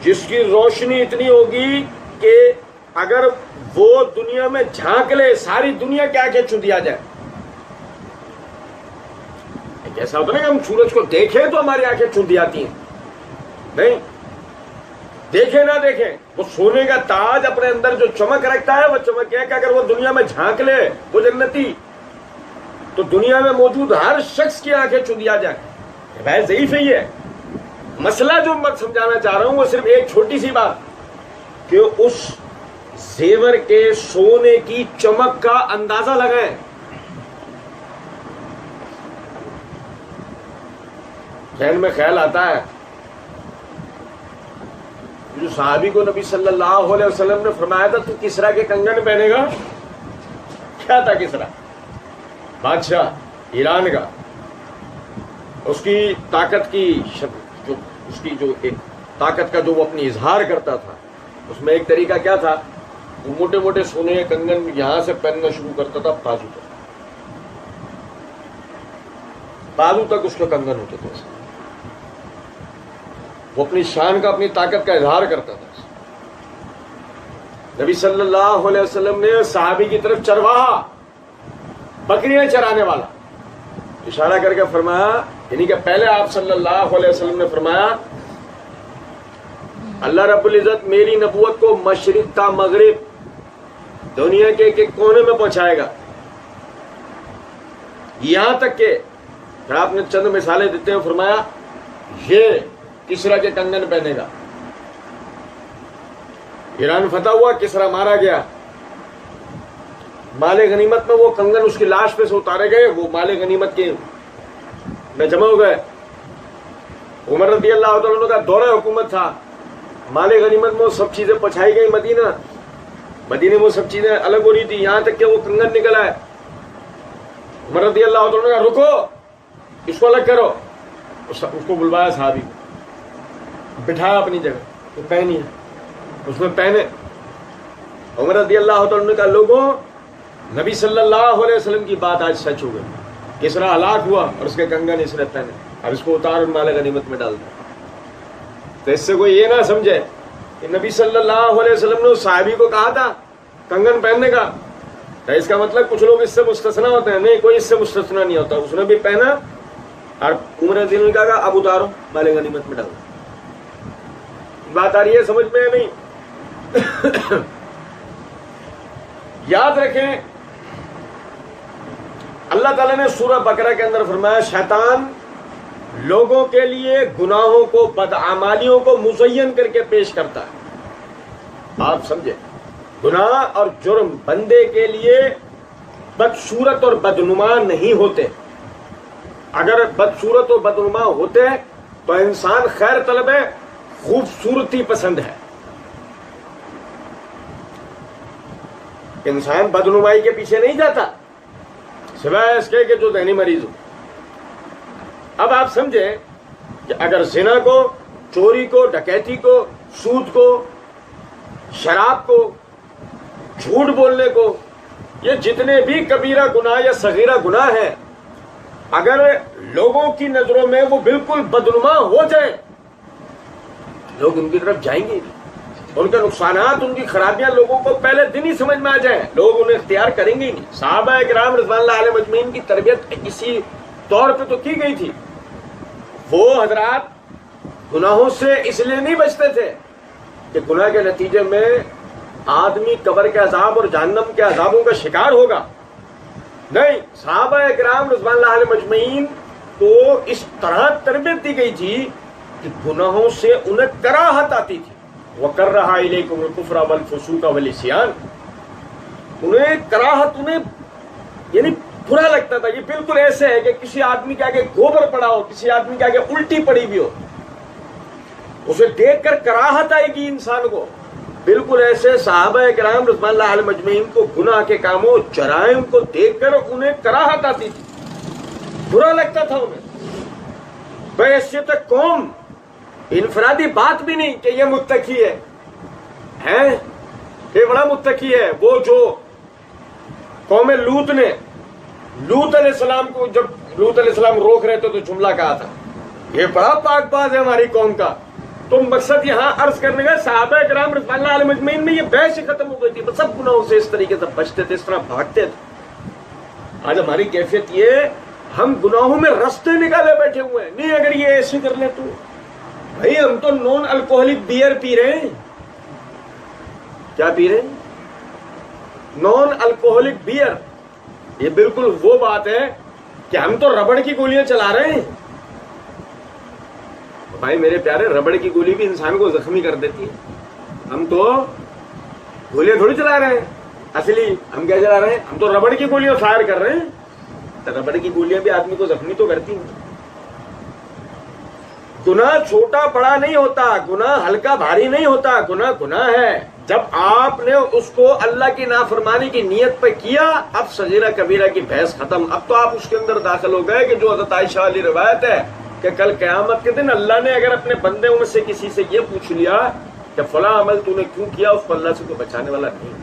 جس کی روشنی اتنی ہوگی کہ اگر وہ دنیا میں جھانک لے ساری دنیا کی آنکھیں چن دیا جائے۔ ایسا ہوتا نا کہ ہم سورج کو دیکھیں تو ہماری آنکھیں چن دی آتی ہیں، نہیں دیکھیں نہ دیکھیں، وہ سونے کا تاج اپنے اندر جو چمک رکھتا ہے وہ چمک ہے کہ اگر وہ دنیا میں جھانک لے وہ جنتی تو دنیا میں موجود ہر شخص کی آنکھیں چن دیا جائے۔ بھائی ضعیف ہے یہ مسئلہ، جو میں سمجھانا چاہ رہا ہوں وہ صرف ایک چھوٹی سی بات کہ اس زیور کے سونے کی چمک کا اندازہ لگائیں۔ ذہن میں خیال آتا ہے جو صحابی کو نبی صلی اللہ علیہ وسلم نے فرمایا تھا تو کسرا کے کنگن پہنے گا، کیا تھا کسرا؟ بادشاہ ایران کا، اس کی طاقت کی جو اس کی جو ایک طاقت کا جو وہ اپنی اظہار کرتا تھا، اس میں ایک طریقہ کیا تھا، وہ موٹے موٹے سونے کے کنگن یہاں سے پہننا شروع کرتا تھا بازو تک، بازو تک اس کے کنگن ہوتے تھے، وہ اپنی شان کا اپنی طاقت کا اظہار کرتا تھا۔ نبی صلی اللہ علیہ وسلم نے صحابی کی طرف چرواہا، بکریاں چرانے والا، اشارہ کر کے فرمایا، یعنی کہ پہلے آپ صلی اللہ علیہ وسلم نے فرمایا اللہ رب العزت میری نبوت کو مشرق تا مغرب دنیا کے ایک ایک کونے میں پہنچائے گا، یہاں تک کہ پھر آپ نے چند مثالیں دیتے ہیں، فرمایا یہ کسرا کے کنگن پہنے گا، ایران فتح ہوا، کسرا مارا گیا، مال غنیمت میں وہ کنگن اس کی لاش پہ سے اتارے گئے، وہ مال غنیمت کے میں جمع ہو گئے۔ عمر رضی اللہ تعالیٰ عنہ کا دورہ حکومت تھا، مال غنیمت میں وہ سب چیزیں پہنچائی گئی مدینہ میں وہ سب چیزیں الگ ہو رہی تھی، یہاں تک کہ وہ کنگن نکل آئے۔ عمر رضی اللہ تعالیٰ عنہ کا رکو، اس کو الگ کرو، اس کو بلوایا صحابی، بٹھایا اپنی جگہ، پہنی اس میں پہنے۔ عمر رضی اللہ تعالیٰ کا لوگوں نبی صلی اللہ علیہ وسلم کی بات آج سچ ہو گئی، کسرا ہلاک ہوا اور اس کے کنگن اس نے پہنے، اور اس کو اتار مال غنیمت میں ڈال دیا۔ تو اس سے کوئی یہ نہ سمجھے کہ نبی صلی اللہ علیہ وسلم نے اس صحابی کو کہا تھا کنگن پہننے کا، تو اس کا مطلب کچھ لوگ اس سے مستثنا ہوتے ہیں، نہیں، کوئی اس سے مستثنا نہیں ہوتا، اس نے بھی پہنا اور عمر رضی اللہ نے کہا اب اتارو مال غنیمت میں ڈال دو۔ بات آ رہی ہے سمجھ میں نہیں؟ یاد رکھیں اللہ تعالیٰ نے سورہ بقرہ کے اندر فرمایا شیطان لوگوں کے لیے گناہوں کو، بدعمالیوں کو مزین کر کے پیش کرتا ہے۔ آپ سمجھے، گناہ اور جرم بندے کے لیے بدصورت اور بدنما نہیں ہوتے، اگر بدصورت اور بدنما ہوتے تو انسان خیر طلب ہے، خوبصورتی پسند ہے، انسان بدنمائی کے پیچھے نہیں جاتا سوائے اس کے کہ جو ذہنی مریض ہو۔ اب آپ سمجھیں کہ اگر زنا کو، چوری کو، ڈکیتی کو، سود کو، شراب کو، جھوٹ بولنے کو، یہ جتنے بھی کبیرہ گناہ یا صغیرہ گناہ ہیں، اگر لوگوں کی نظروں میں وہ بالکل بدنما ہو جائیں، لوگ ان کی طرف جائیں گے نہیں، ان کے نقصانات، ان کی خرابیاں لوگوں کو پہلے دن ہی سمجھ میں آ جائیں، لوگ انہیں اختیار کریں گے ہی نہیں۔ صحابہ کرام رضوان اللہ علیہ مجمعین کی تربیت اسی طور پہ تو کی گئی تھی۔ وہ حضرات گناہوں سے اس لیے نہیں بچتے تھے کہ گناہ کے نتیجے میں آدمی قبر کے عذاب اور جہنم کے عذابوں کا شکار ہوگا، نہیں، صحابہ کرام رضوان اللہ علیہ مجمعین کو اس طرح تربیت دی گئی تھی کہ گناہوں سے انہیں کراہت آتی تھی۔ وَكَرَّهَ إِلَيْكُمُ الْكُفْرَ وَالْفُسُوقَ وَالْعِصْيَانَ، انہیں کراہت، انہیں یعنی برا لگتا تھا۔ یہ بالکل ایسے ہے کہ کسی آدمی کے آگے گوبر پڑا ہو، کسی آدمی کے آگے الٹی پڑی بھی ہو، اسے دیکھ کر کراہت آئے گی انسان کو، بالکل ایسے صحابہ کرام رضوان اللہ علیہ مجمعین کو گناہ کے کاموں، جرائم کو دیکھ کر انہیں کراہت آتی تھی، برا لگتا تھا انہیں۔ بحیثیت قوم انفرادی بات بھی نہیں کہ یہ متقی ہے، یہ بڑا متقی ہے۔ وہ جو قوم لوط نے لوط علیہ السلام کو، جب لوط علیہ السلام روک رہے تھے تو جملہ کہا تھا یہ بڑا پاک باز ہے ہماری قوم کا۔ تو مقصد یہاں عرض کرنے کا، صحابہ کرام رضوان اللہ علیہ مجمعین میں یہ بحث ہی ختم ہو گئی تھی، سب گناہوں سے اس طریقے سے بچتے تھے، اس طرح بھاگتے تھے۔ آج ہماری کیفیت یہ، ہم گناہوں میں رستے نکالے بیٹھے ہوئے ہیں، نہیں اگر یہ ایسے کر لے تو بھائی ہم تو نون الکوہلک بیئر پی رہے ہیں۔ کیا پی رہے ہیں؟ نون الکوہلک بیئر۔ یہ بالکل وہ بات ہے کہ ہم تو ربڑ کی گولیاں چلا رہے ہیں۔ بھائی میرے پیارے، ربڑ کی گولی بھی انسان کو زخمی کر دیتی ہے، ہم تو گولیاں تھوڑی چلا رہے ہیں، اصلی ہم کیا چلا رہے ہیں؟ ہم تو ربڑ کی گولیاں فائر کر رہے ہیں۔ تو ربڑ کی گولیاں بھی آدمی کو زخمی تو کرتی ہیں۔ گناہ چھوٹا بڑا نہیں ہوتا، گناہ ہلکا بھاری نہیں ہوتا، گناہ گناہ ہے۔ جب آپ نے اس کو اللہ کی نافرمانی کی نیت پہ کیا، اب صغیرہ کبیرہ کی بحث ختم۔ اب تو آپ اس کے اندر داخل ہو گئے کہ جو حضرت عائشہ والی روایت ہے کہ کل قیامت کے دن اللہ نے اگر اپنے بندے میں سے کسی سے یہ پوچھ لیا کہ فلاں عمل تو نے کیوں کیا، اس کو اللہ سے کوئی بچانے والا نہیں۔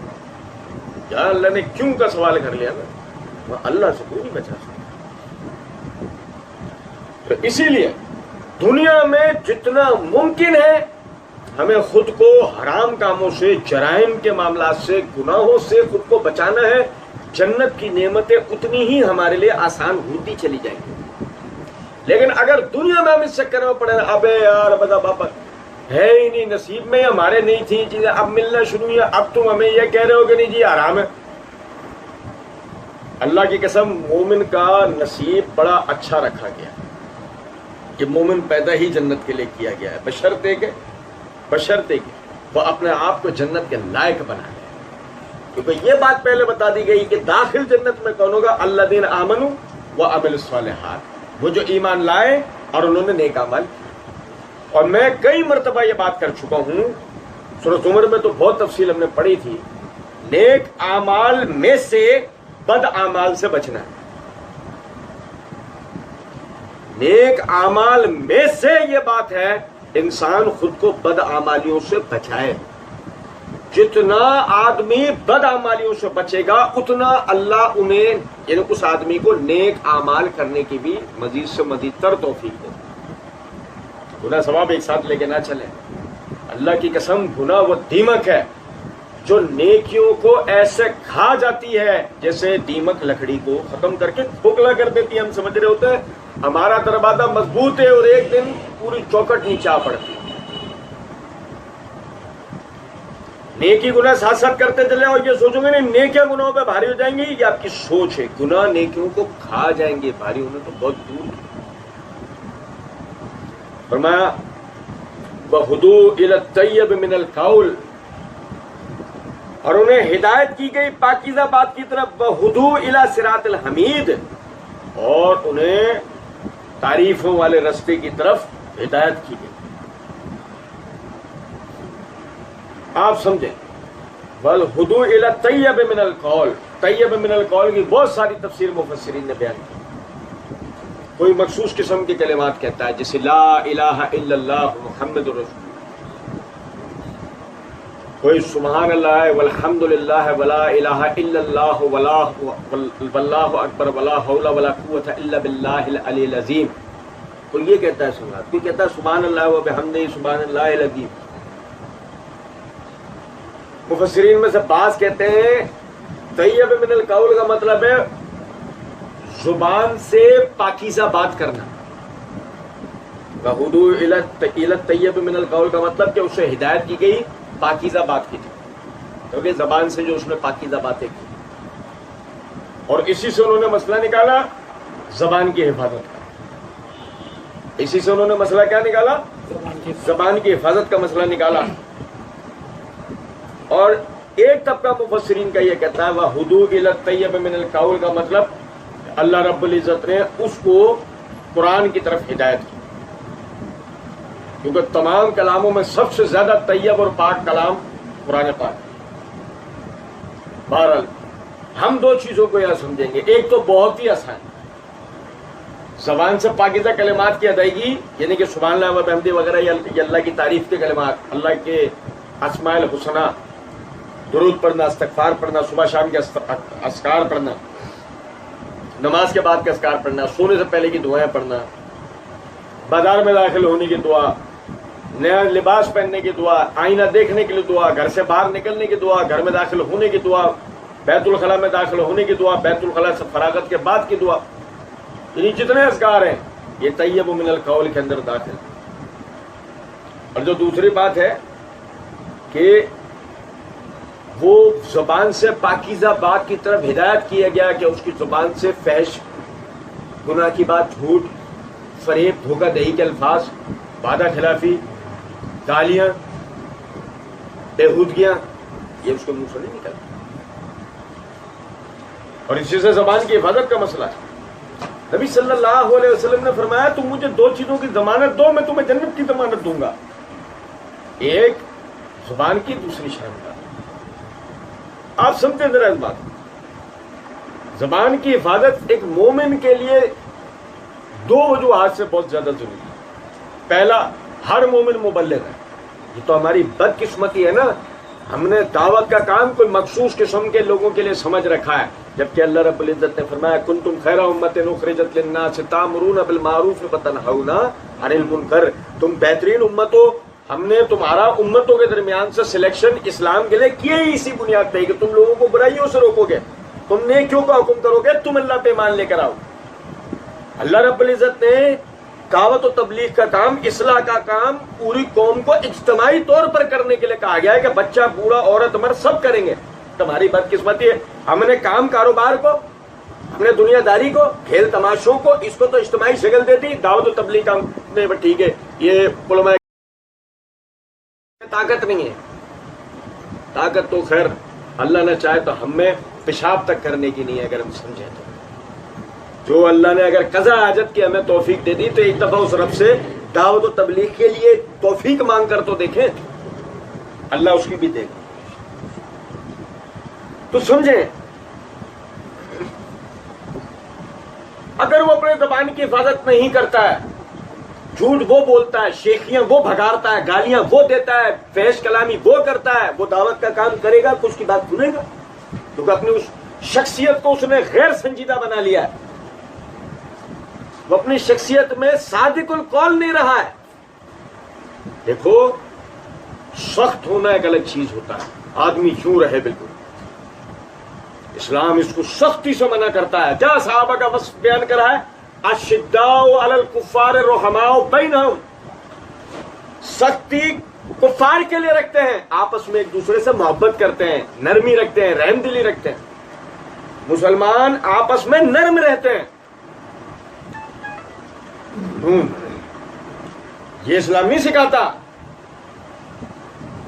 جہاں اللہ نے کیوں کا سوال کر لیا نا، وہ اللہ سے کوئی نہیں بچا سکتا۔ تو اسی لیے دنیا میں جتنا ممکن ہے ہمیں خود کو حرام کاموں سے، جرائم کے معاملات سے، گناہوں سے خود کو بچانا ہے۔ جنت کی نعمتیں اتنی ہی ہمارے لیے آسان ہوتی چلی جائیں گی۔ لیکن اگر دنیا میں ہم اس چکر میں پڑے، ابے یار بتا باپا ہے ہی نہیں، نصیب میں ہمارے نہیں تھی چیزیں، اب ملنا شروع ہوئی، اب تم ہمیں یہ کہہ رہے ہو کہ نہیں جی حرام ہے۔ اللہ کی قسم، مومن کا نصیب بڑا اچھا رکھا گیا ہے کہ مومن پیدا ہی جنت کے لیے کیا گیا ہے، بشرطے کہ وہ اپنے آپ کو جنت کے لائق بنا لے۔ کیونکہ یہ بات پہلے بتا دی گئی کہ داخل جنت میں کون ہوگا؟ الذین آمنوا وعملوا الصالحات، وہ جو ایمان لائے اور انہوں نے نیک اعمال کیے۔ اور میں کئی مرتبہ یہ بات کر چکا ہوں، سورۃ زمر میں تو بہت تفصیل ہم نے پڑھی تھی، نیک اعمال میں سے بد اعمال سے بچنا ہے۔ نیک اعمال میں سے یہ بات ہے انسان خود کو بد اعمالیوں سے بچائے۔ جتنا آدمی بد اعمالیوں سے بچے گا اتنا اللہ انہیں، یعنی اس آدمی کو نیک اعمال کرنے کی بھی مزید سے مزید تر توفیق دے۔ گناہ ثواب ایک ساتھ لے کے نہ چلے۔ اللہ کی قسم، گناہ وہ دیمک ہے جو نیکیوں کو ایسے کھا جاتی ہے جیسے دیمک لکڑی کو ختم کر کے کھوکھلا کر دیتی ہے۔ ہم سمجھ رہے ہوتے ہیں ہمارا دروازہ مضبوط ہے اور ایک دن پوری چوکٹ نیچے آ پڑتی ہے۔ نیکی گناہ ساتھ ساتھ کرتے چلے اور یہ سوچو گے نہیں نیکیاں گناہوں پہ بھاری ہو جائیں گی، یہ آپ کی سوچ ہے۔ گناہ نیکیوں کو کھا جائیں گے، بھاری ہونے تو بہت دور ہے۔ فرمایا وَهُدُوا إِلَى الطَّيِّبِ مِنَ الْقَوْلِ، اور انہیں ہدایت کی گئی پاکیزہ بات کی طرف، وَهُدُوا إِلَى صِرَاطِ الْحَمِيدِ، اور انہیں تعریفوں والے رستے کی طرف ہدایت کی گئی۔ آپ سمجھیں، وَالْهُدُوا إِلَى الطَّيِّبِ مِنَ الْقَوْلِ، طیب من القول کی بہت ساری تفسیر مفسرین نے بیان کی۔ کوئی مخصوص قسم کے کلمات کہتا ہے جیسے لا الہ الا اللہ محمد رسول، کوئی سبحان اللہ ہے والحمد للہ ہے ولا الہ الا اللہ واللہ اکبر ولا حول ولا قوت الا باللہ العلی العظیم، کوئی یہ کہتا ہے سبحان، کوئی کہتا ہے سبحان اللہ و بحمدہ سبحان اللہ العظیم۔ مفسرین میں سے بعض کہتے ہیں طیب من القول کا مطلب ہے زبان سے پاکیزہ بات کرنا، وہدوء الی الطیب من القول کا مطلب کہ اسے ہدایت کی گئی پاکیزہ بات کی تھی، کیونکہ زبان سے جو اس نے پاکیزہ باتیں کی، اور اسی سے انہوں نے مسئلہ نکالا زبان کی حفاظت کا، اسی سے انہوں نے مسئلہ کیا نکالا؟ زبان کی حفاظت کا مسئلہ نکالا۔ اور ایک طبقہ مفسرین کا یہ کہتا ہے وہدوء الی الطیب من القول کا مطلب اللہ رب العزت نے اس کو قرآن کی طرف ہدایت کی، کیونکہ تمام کلاموں میں سب سے زیادہ طیب اور پاک کلام قرآن پاک۔ بہرحال ہم دو چیزوں کو یہاں سمجھیں گے، ایک تو بہت ہی آسان، زبان سے پاکیزہ کلمات کی ادائیگی، یعنی کہ سبحان اللہ و بحمدہ وغیرہ، یہ اللہ کی تعریف کے کلمات، اللہ کے اسماء الحسنہ، درود پڑھنا، استغفار پڑھنا، صبح شام کے اذکار پڑھنا، نماز کے بعد کے اذکار پڑھنا، سونے سے پہلے کی دعائیں پڑھنا، بازار میں داخل ہونے کی دعا، نیا لباس پہننے کی دعا، آئینہ دیکھنے کے لیے دعا، گھر سے باہر نکلنے کی دعا، گھر میں داخل ہونے کی دعا، بیت الخلاء میں داخل ہونے کی دعا، بیت الخلاء سے فراغت کے بعد کی دعا، یعنی جتنے اذکار ہیں یہ طیب من القول کے اندر داخل۔ اور جو دوسری بات ہے کہ وہ زبان سے پاکیزہ بات کی طرف ہدایت کیا گیا کہ اس کی زبان سے فحش، گناہ کی بات، جھوٹ، فریب، دھوکہ دہی کے الفاظ، وعدہ خلافی، گالیاں، بےہودگیاں، یہ اس کے منہ سے نہیں نکلتا، اور اسی سے زبان کی حفاظت کا مسئلہ ہے۔ نبی صلی اللہ علیہ وسلم نے فرمایا تم مجھے دو چیزوں کی ضمانت دو، میں تمہیں جنت کی ضمانت دوں گا، ایک زبان کی، دوسری شرم کا۔ آپ سمجھیں ذرا اس بات، زبان کی حفاظت ایک مومن کے لیے دو وجوہات سے بہت زیادہ ضروری ہے۔ پہلا، ہر مومن مبلغ ہے، یہ تو ہماری بدقسمتی ہے نا، ہم نے دعوت کا کام کوئی مخصوص قسم کے لوگوں کے لیے سمجھ رکھا ہے، جبکہ اللہ رب العزت نے فرمایا کنتم خیر امۃ اخرجت للناس تأمرون بالمعروف وتنہون عن المنکر، تم بہترین امت ہو، ہم نے تمہارا امتوں کے درمیان سے سلیکشن اسلام کے لیے کیا ہی اسی بنیاد پہ کہ تم لوگوں کو برائیوں سے روکو گے، تم نیکیوں کا حکم کرو گے، تم اللہ پہ ایمان لے کر آؤ۔ اللہ رب العزت نے دعوت و تبلیغ کا کام، اصلاح کا کام پوری قوم کو اجتماعی طور پر کرنے کے لیے کہا گیا ہے کہ بچہ، بوڑھا، عورت، مرد سب کریں گے۔ تمہاری بدقسمتی ہے ہم نے کام کاروبار کو، ہم نے دنیا داری کو، کھیل تماشوں کو، اس کو تو اجتماعی شکل دے دی، دعوت و تبلیغ کا نہیں، ٹھیک ہے یہ علماء طاقت نہیں ہے، طاقت تو خیر اللہ نے چاہے تو ہم میں پیشاب تک کرنے کی نہیں ہے، اگر ہم سمجھیں تو جو اللہ نے اگر قضا حاجت کی ہمیں توفیق دے دی تو ایک دفعہ اس رب سے دعوت و تبلیغ کے لیے توفیق مانگ کر تو دیکھیں، اللہ اس کی بھی دے گا۔ تو سمجھیں اگر وہ اپنے زبان کی حفاظت نہیں کرتا ہے، جھوٹ وہ بولتا ہے، شیخیاں وہ بھگارتا ہے، گالیاں وہ دیتا ہے، فحش کلامی وہ کرتا ہے، وہ دعوت کا کام کرے گا کہ اس کی بات سنے گا؟ کیونکہ اپنی اس شخصیت کو اس نے غیر سنجیدہ بنا لیا ہے، وہ اپنی شخصیت میں صادق القول نہیں رہا ہے۔ دیکھو سخت ہونا ایک الگ چیز ہوتا ہے، آدمی یوں رہے بالکل، اسلام اس کو سختی سے منع کرتا ہے۔ کیا صحابہ کا وصف بیان کرا ہے، اشداء علی الکفار رحماء بینہم، سختی کفار کے لیے رکھتے ہیں، آپس میں ایک دوسرے سے محبت کرتے ہیں، نرمی رکھتے ہیں، رحم دلی رکھتے ہیں، مسلمان آپس میں نرم رہتے ہیں۔ یہ اسلام نہیں سکھاتا،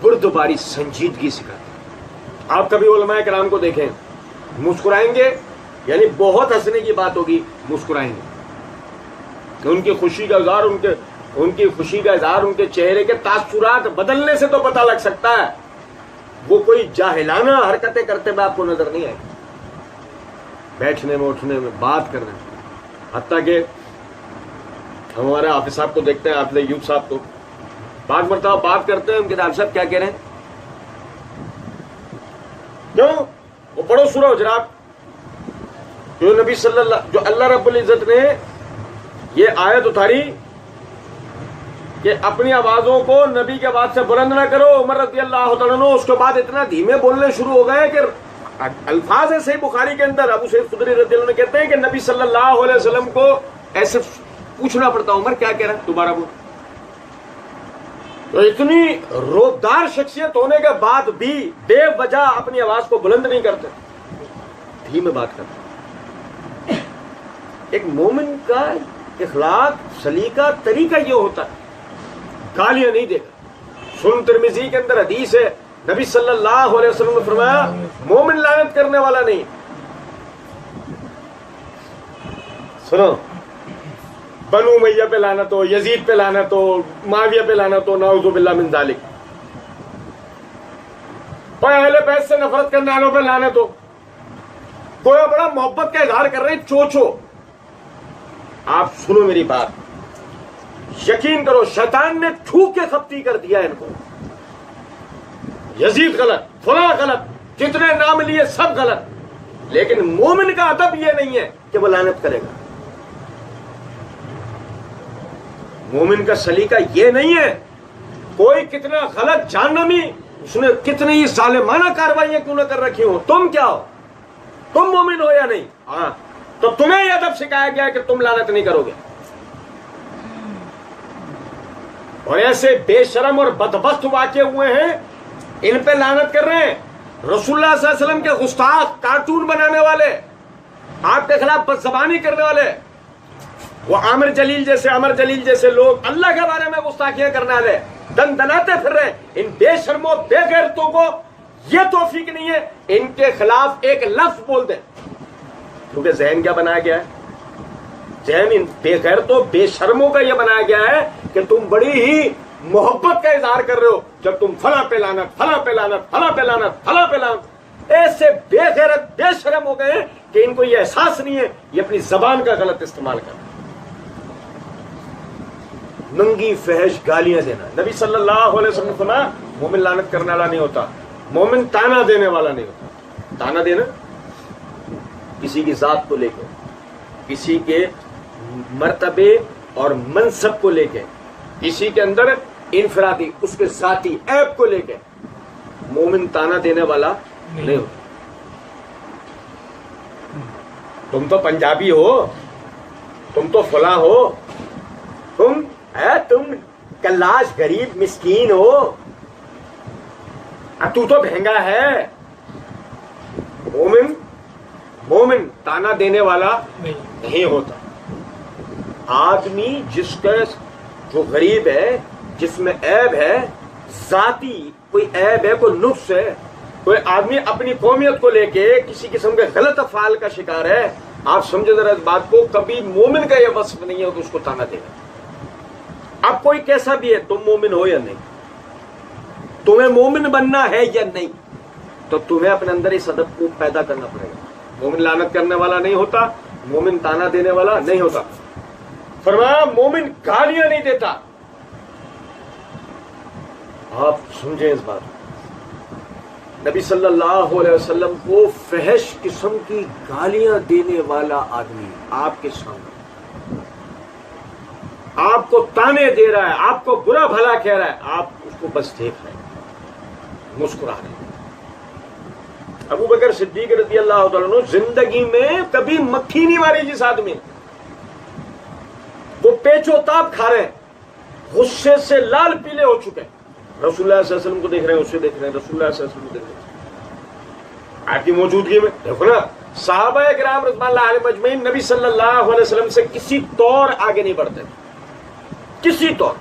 بردباری، سنجیدگی سکھاتا۔ آپ کبھی علماء کرام کو دیکھیں، مسکرائیں گے، یعنی بہت ہنسنے کی بات ہوگی، مسکرائیں گے، ان کی خوشی کا اظہار، ان کی خوشی کا اظہار، ان کے چہرے کے تاثرات بدلنے سے تو پتہ لگ سکتا ہے، وہ کوئی جاہلانہ حرکتیں کرتے ہوئے آپ کو نظر نہیں آئے، بیٹھنے میں، اٹھنے میں، بات کرنے میں۔ حتیٰ کہ ہم ہمارے حافظ صاحب کو دیکھتے ہیں، حافظ ایوب صاحب کو، بعض مرتبہ بات کرتے ہیں، ان کے حافظ صاحب کیا کہہ رہے ہیں، پڑھو سورہ حجرات، جو نبی جو اللہ رب العزت نے یہ آیت اتاری کہ اپنی آوازوں کو نبی کے آواز سے بلند نہ کرو. عمر رضی اللہ تعالیٰ عنہ اس کے بعد اتنا دھیمے بولنے شروع ہو گئے کہ الفاظ ہے صحیح بخاری کے اندر، ابو سعید خدری رضی اللہ عنہ کہتے ہیں کہ نبی صلی اللہ علیہ وسلم کو ایسے پوچھنا پڑتا، عمر کیا کہہ رہا ہے دوبارہ بول. تو اتنی روبدار شخصیت ہونے کے بعد بھی بے وجہ اپنی آواز کو بلند نہیں کرتے، دھیمے بات کرتے. ایک مومن کا اخلاق، سلیقہ، طریقہ یہ ہوتا ہے، گالیاں نہیں دے گا. سنن ترمذی کے اندر حدیث ہے، نبی صلی اللہ علیہ وسلم نے فرمایا مومن لعنت کرنے والا نہیں. سنو، بنو امیہ پہ لعنت ہو، یزید پہ لعنت ہو، معاویہ پہ لعنت ہو، نعوذ باللہ من ذالک. کوئی اہل بیت سے نفرت کرنے والوں پہ لعنت ہو، کوئی بڑا محبت کا اظہار کر رہے ہیں چوچو. آپ سنو میری بات، یقین کرو شیطان نے تھوک کے خپتی کر دیا ان کو. یزید غلط، فلاں غلط، جتنے نام لیے سب غلط، لیکن مومن کا ادب یہ نہیں ہے کہ وہ لعنت کرے گا. مومن کا سلیقہ یہ نہیں ہے کوئی کتنا غلط جہنمی، اس نے کتنی ہی ظالمانہ کارروائیاں کیوں نہ کر رکھی ہو، تم کیا ہو؟ تم مومن ہو یا نہیں؟ ہاں، تو تمہیں یہ ادب سکھایا گیا ہے کہ تم لعنت نہیں کرو گے. اور ایسے بے شرم اور بدبخت واقع ہوئے ہیں، ان پہ لعنت کر رہے ہیں. رسول اللہ صلی اللہ علیہ وسلم کے گستاخ، کارٹون بنانے والے، آپ کے خلاف بدزبانی کرنے والے، وہ عامر جلیل جیسے لوگ اللہ کے بارے میں گستاخیاں کرنے والے دن دناتے پھر رہے ہیں. ان بے شرموں بے غیرتوں کو یہ توفیق نہیں ہے ان کے خلاف ایک لفظ بول دیں، کیونکہ ذہن کیا بنایا گیا ہے؟ ذہن ان بے غیرتوں بے شرموں کا یہ بنایا گیا ہے کہ تم بڑی ہی محبت کا اظہار کر رہے ہو جب تم فلاں پہ لعنت، فلاں پہ لعنت، فلاں پہ لعنت، فلاں پہ لعنت. ایسے بے غیرت بے شرم ہو گئے ہیں کہ ان کو یہ احساس نہیں ہے یہ اپنی زبان کا غلط استعمال کرنا. ننگی فحش گالیاں دینا. نبی صلی اللہ علیہ وسلم نے فرمایا مومن لعنت کرنے والا نہیں ہوتا، مومن تانا دینے والا نہیں ہوتا. تانا دینا کسی کی ذات کو لے کے، کسی کے مرتبے اور منصب کو لے کے، کسی کے اندر انفرادی اس کے ذاتی عیب کو لے کے. مومن تانا دینے والا نہیں ہوتا. تم تو پنجابی ہو، تم تو فلاں ہو، تم کلاش غریب مسکین ہو، تو بھینگا ہے. مومن تانا دینے والا نہیں ہوتا. آدمی جس کا جو غریب ہے، جس میں عیب ہے، ذاتی کوئی عیب ہے، کوئی نقص ہے، کوئی آدمی اپنی قومیت کو لے کے کسی قسم کے غلط افعال کا شکار ہے، آپ سمجھے ذرا اس بات کو، کبھی مومن کا یہ وصف نہیں ہے کہ اس کو تانا دینا. اب کوئی کیسا بھی ہے، تم مومن ہو یا نہیں، تمہیں مومن بننا ہے یا نہیں، تو تمہیں اپنے اندر اس ادب کو پیدا کرنا پڑے گا. مومن لعنت کرنے والا نہیں ہوتا، مومن تانا دینے والا نہیں ہوتا. فرمایا مومن گالیاں نہیں دیتا. آپ سمجھیں اس بات. نبی صلی اللہ علیہ وسلم کو فحش قسم کی گالیاں دینے والا آدمی آپ کے سامنے آپ کو تانے دے رہا ہے، آپ کو برا بھلا کہہ رہا ہے، آپ اس کو بس دیکھ رہے ہیں، مسکرا رہے ہیں. ابو بکر صدیق رضی اللہ تعالیٰ عنہ زندگی میں کبھی مکھی نہیں ماری جس آدمی، وہ پیچو تاب کھا رہے ہیں، غصے سے لال پیلے ہو چکے ہیں. رسول اللہ صلی اللہ علیہ وسلم کو دیکھ رہے ہیں، اسے دیکھ رہے ہیں، رسول اللہ صلی اللہ علیہ وسلم کو دیکھ رہے ہیں. آپ کی موجودگی میں دیکھو نا، صحابہ کرام رضوان اللہ علیہم اجمعین نبی صلی اللہ علیہ وسلم سے کسی طور آگے نہیں بڑھتے، کسی طور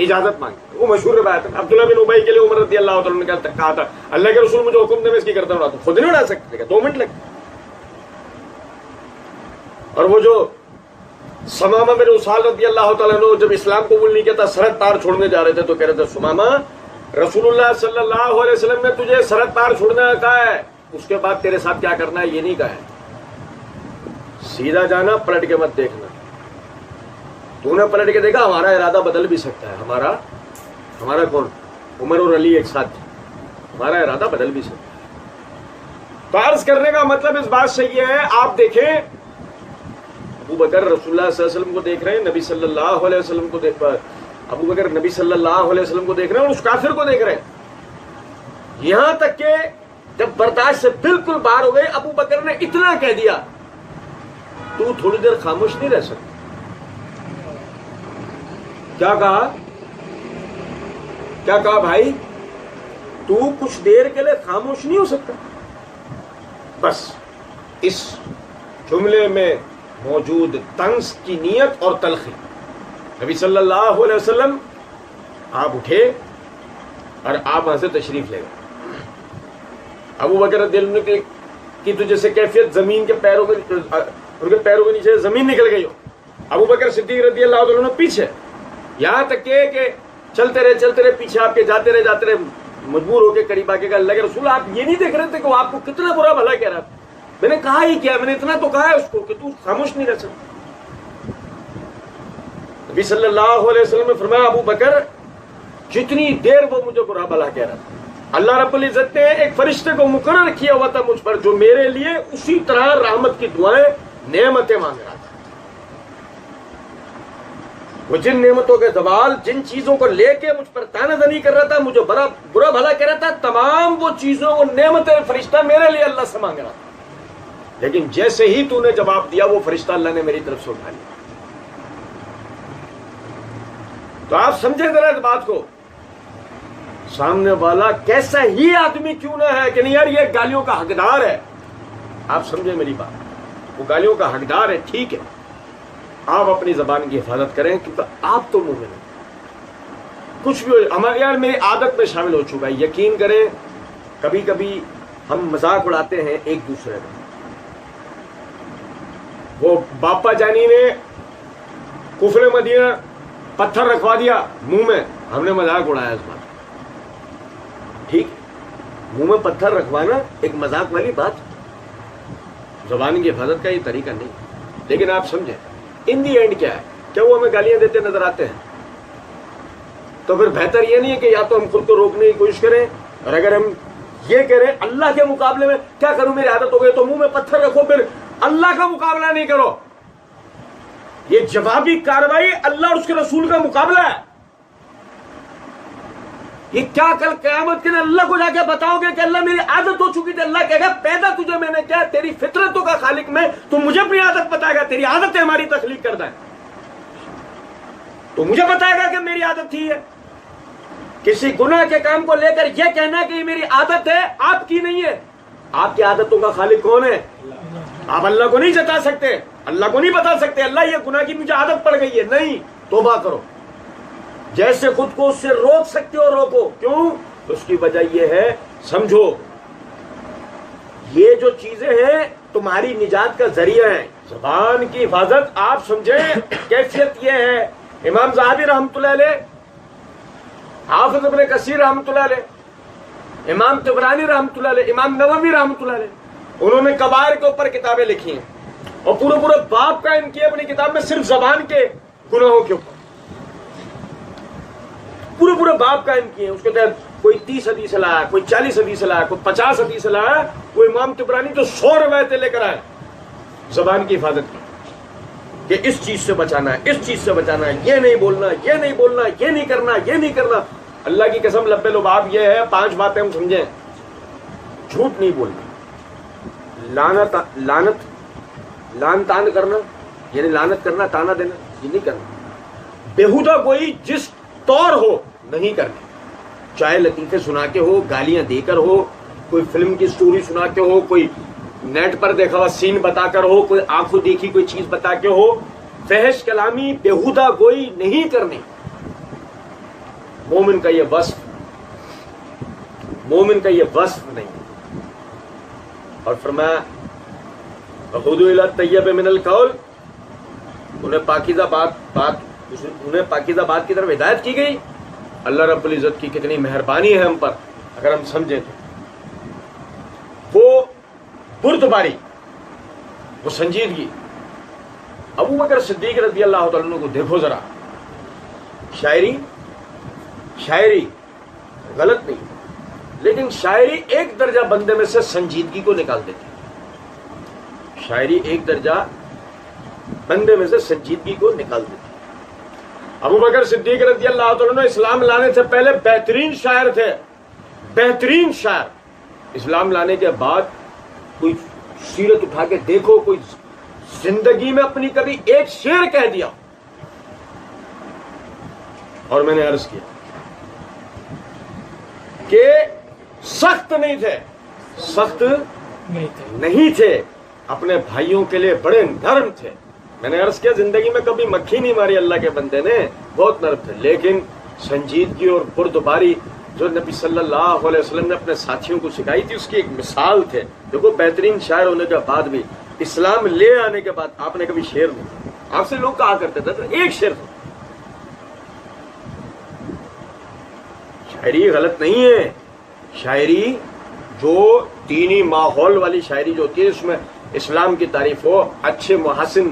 اجازت مانگتے. وہ مشہور روایت ہے، عبداللہ بن ابی کے لیے عمر رضی اللہ تعالیٰ عنہ نے کہا تھا اللہ کے رسول مجھے حکم دے میں اس کی کرتا ہوں، تو خود نہیں اڑا سکتے، 2 منٹ لگتے. اور وہ جو سمامہ بن اسال رضی اللہ تعالیٰ عنہ جب اسلام قبول نہیں کیا تھا، سرحد پار چھوڑنے جا رہے تھے، تو کہہ رہے تھے سمامہ رسول اللہ صلی اللہ علیہ وسلم نے تجھے سرحد پار چھوڑنے کا کہا ہے، اس کے بعد تیرے ساتھ کیا کرنا ہے یہ نہیں کہا ہے. سیدھا جانا، پلٹ کے مت دیکھنا. تو نے پلٹ کے دیکھا، ہمارا ارادہ بدل بھی سکتا ہے. ہمارا کون؟ عمر اور علی ایک ساتھ، ہمارا ارادہ بدل بھی سکتا ہے. تو تو عرض کرنے کا مطلب اس بات سے یہ ہے، آپ دیکھیں ابو بکر رسول اللہ صلی اللہ علیہ وسلم کو دیکھ رہے ہیں، نبی صلی اللہ علیہ وسلم کو ابو بکر نبی صلی اللہ علیہ وسلم کو دیکھ رہے ہیں اور اس کافر کو دیکھ رہے ہیں، یہاں تک کہ جب برداشت سے بالکل باہر ہو گئے ابو بکر نے اتنا کہہ دیا، تو تھوڑی دیر خاموش نہیں رہ سکتا۔ کیا کہا بھائی، تو کچھ دیر کے لیے خاموش نہیں ہو سکتا؟ بس اس جملے میں موجود طنز کی نیت اور تلخی، نبی صلی اللہ علیہ وسلم آپ اٹھے اور آپ وہاں سے تشریف لے گئے۔ ابو بکر رضی اللہ عنہ کی تو جیسے کیفیت زمین کے پیروں کے نیچے زمین نکل گئی ہو، ابو بکر صدیق رضی اللہ عنہ پیچھے، یہاں تک کہ چلتے رہے پیچھے آپ کے جاتے رہے مجبور ہو کے قریب آ کے کہا، اللہ کے رسول آپ یہ نہیں دیکھ رہے تھے کہ وہ آپ کو کتنا برا بھلا کہہ رہا تھا؟ میں نے کہا ہی کیا، میں نے اتنا تو کہا ہے اس کو کہ تو خاموش نہیں رہ سکتا۔ نبی صلی اللہ علیہ وسلم نے فرمایا، ابو بکر جتنی دیر وہ مجھے برا بھلا کہہ رہا تھا، اللہ رب العزت نے ایک فرشتے کو مقرر کیا ہوا تھا مجھ پر جو میرے لیے اسی طرح رحمت کی دعائیں نعمتیں مانگ رہا تھا۔ وہ جن نعمتوں کے زوال، جن چیزوں کو لے کے مجھ پر طعنہ زنی کر رہا تھا، مجھے برا بھلا کہہ رہا تھا، تمام وہ چیزوں وہ نعمتیں فرشتہ میرے لیے اللہ سے مانگ رہا تھا، لیکن جیسے ہی تو نے جواب دیا وہ فرشتہ اللہ نے میری طرف سے اٹھا لیا۔ تو آپ سمجھیں ذرا اس بات کو، سامنے والا کیسا ہی آدمی کیوں نہ ہے کہ نہیں یار یہ گالیوں کا حقدار ہے، آپ سمجھیں میری بات، وہ گالیوں کا حقدار ہے، ٹھیک ہے، آپ اپنی زبان کی حفاظت کریں کیونکہ آپ تو مومن ہیں۔ کچھ بھی ہمارے یار میری عادت میں شامل ہو چکا ہے، یقین کریں کبھی کبھی ہم مذاق اڑاتے ہیں ایک دوسرے میں۔ وہ باپا جانی نے کفر مدینہ پتھر رکھوا دیا منہ میں، ہم نے مذاق اڑایا اس بات، ٹھیک، منہ میں پتھر رکھوانا ایک مذاق والی بات، زبان کی حفاظت کا یہ طریقہ نہیں، لیکن آپ سمجھیں ان دی اینڈ کیا ہے، کیا وہ ہمیں گالیاں دیتے نظر آتے ہیں؟ تو پھر بہتر یہ نہیں ہے کہ یا تو ہم خود کو روکنے کی کوشش کریں، اور اگر ہم یہ کریں اللہ کے مقابلے میں کیا کروں میری عادت ہو گئی تو منہ میں پتھر رکھو، پھر اللہ کا مقابلہ نہیں کرو، یہ جوابی کارروائی اللہ اور اس کے رسول کا مقابلہ ہے۔ یہ کیا کل قیامت کے دن اللہ کو جا کے بتاؤ گے کہ اللہ میری عادت ہو چکی تھی، اللہ کہے گا پیدا تجھے میں نے کیا، تیری فطرتوں کا خالق میں، تو مجھے اپنی عادت بتائے گا، تیری عادت ہماری تخلیق کردہ ہے، تو مجھے بتائے گا کہ میری عادت تھی ہے۔ کسی گناہ کے کام کو لے کر یہ کہنا کہ یہ میری عادت ہے، آپ کی نہیں ہے، آپ کی عادتوں کا خالق کون ہے؟ آپ اللہ کو نہیں جتا سکتے، اللہ کو نہیں بتا سکتے اللہ یہ گناہ کی مجھے عادت پڑ گئی ہے، نہیں، توبہ کرو، جیسے خود کو اس سے روک سکتے ہو روکو، کیوں؟ اس کی وجہ یہ ہے، سمجھو یہ جو چیزیں ہیں تمہاری نجات کا ذریعہ ہیں، زبان کی حفاظت آپ سمجھیں کیفیت یہ ہے۔ امام زاہبی رحمۃ اللہ علیہ، حافظ ابن کثیر رحمۃ اللہ علیہ، امام طبرانی رحمۃ اللہ علیہ، امام نووی رحمۃ اللہ علیہ، انہوں نے کبائر کے اوپر کتابیں لکھی ہیں اور پورے باب قائم کیے اپنی کتاب میں صرف زبان کے گناہوں کے اوپر، پورے باب قائم کیے ہیں، اس کے تحت کوئی 30 حدیث لایا، کوئی 40 حدیث لایا، کوئی 50 حدیث لایا، کوئی امام طبرانی تو 100 روایتیں لے کر آئے زبان کی حفاظت کی کہ اس چیز سے بچانا ہے، اس چیز سے بچانا ہے، یہ نہیں بولنا، یہ نہیں بولنا، یہ نہیں کرنا، یہ نہیں کرنا۔ اللہ کی قسم لبے لباب یہ ہے، 5 باتیں ہم سمجھیں، جھوٹ نہیں بولنا، لان تان کرنا، یعنی لعنت کرنا، تانا دینا، یہ نہیں کرنا، بیہودہ کوئی جس طور ہو نہیں کرنا، چاہے لطیفے سنا کے ہو، گالیاں دے کر ہو، کوئی فلم کی سٹوری سنا کے ہو، کوئی نیٹ پر دیکھا ہوا سین بتا کر ہو، کوئی آنکھوں دیکھی کوئی چیز بتا کے ہو، فحش کلامی بیہودہ گوئی نہیں کرنی۔ مومن کا یہ وصف نہیں۔ اور فرمایا وَخُذُوا إِلَى الطَّيِّبِ مِنَ الْقَوْلِ، انہیں پاکیزہ بات کی طرف ہدایت کی گئی۔ اللہ رب العزت کی کتنی مہربانی ہے ہم پر اگر ہم سمجھیں تو، وہ بردباری، وہ سنجیدگی۔ ابو بکر صدیق رضی اللہ تعالیٰ عنہ کو دیکھو ذرا، شاعری غلط نہیں، لیکن شاعری ایک درجہ بندے میں سے سنجیدگی کو نکال دیتی ہے، شاعری ایک درجہ بندے میں سے سنجیدگی کو نکال دیتی ہے۔ ابو بکر صدیق رضی اللہ عنہ اسلام لانے سے پہلے بہترین شاعر تھے، بہترین شاعر۔ اسلام لانے کے بعد کوئی سیرت اٹھا کے دیکھو، کوئی زندگی میں اپنی کبھی ایک شعر کہہ دیا؟ اور میں نے عرض کیا کہ سخت نہیں تھے، سخت نہیں تھے، اپنے بھائیوں کے لیے بڑے نرم تھے۔ میں نے عرض کیا زندگی میں کبھی مکھی نہیں ماری اللہ کے بندے نے، بہت نرم تھے، لیکن سنجیدگی اور بردباری جو نبی صلی اللہ علیہ وسلم نے اپنے ساتھیوں کو سکھائی تھی اس کی ایک مثال تھے۔ دیکھو بہترین شاعر ہونے کے بعد بھی، اسلام لے آنے کے بعد آپ نے کبھی شعر نہیں، آپ سے لوگ کہا کرتے تھے ایک شعر تھا۔ شاعری غلط نہیں ہے، شاعری جو دینی ماحول والی شاعری جو ہوتی ہے اس میں اسلام کی تعریف ہو، اچھے محسن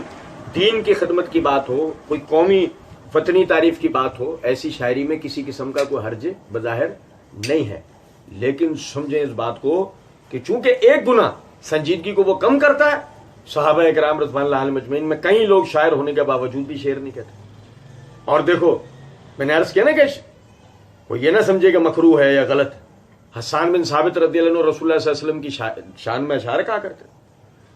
دین کی خدمت کی بات ہو، کوئی قومی وطنی تعریف کی بات ہو، ایسی شاعری میں کسی قسم کا کوئی حرج بظاہر نہیں ہے۔ لیکن سمجھیں اس بات کو کہ چونکہ ایک گناہ سنجیدگی کو وہ کم کرتا ہے، صحابہ اکرام رضوان اللہ علیہم اجمعین میں کئی لوگ شاعر ہونے کے باوجود بھی شعر نہیں کہتے۔ اور دیکھو میں نے عرض کیا نا کہ وہ یہ نہ سمجھے کہ مکروہ ہے یا غلط۔ حسان بن ثابت رضی اللہ عنہ رسول اللہ صلی اللہ علیہ وسلم کی شان میں اشعار کہا کرتے،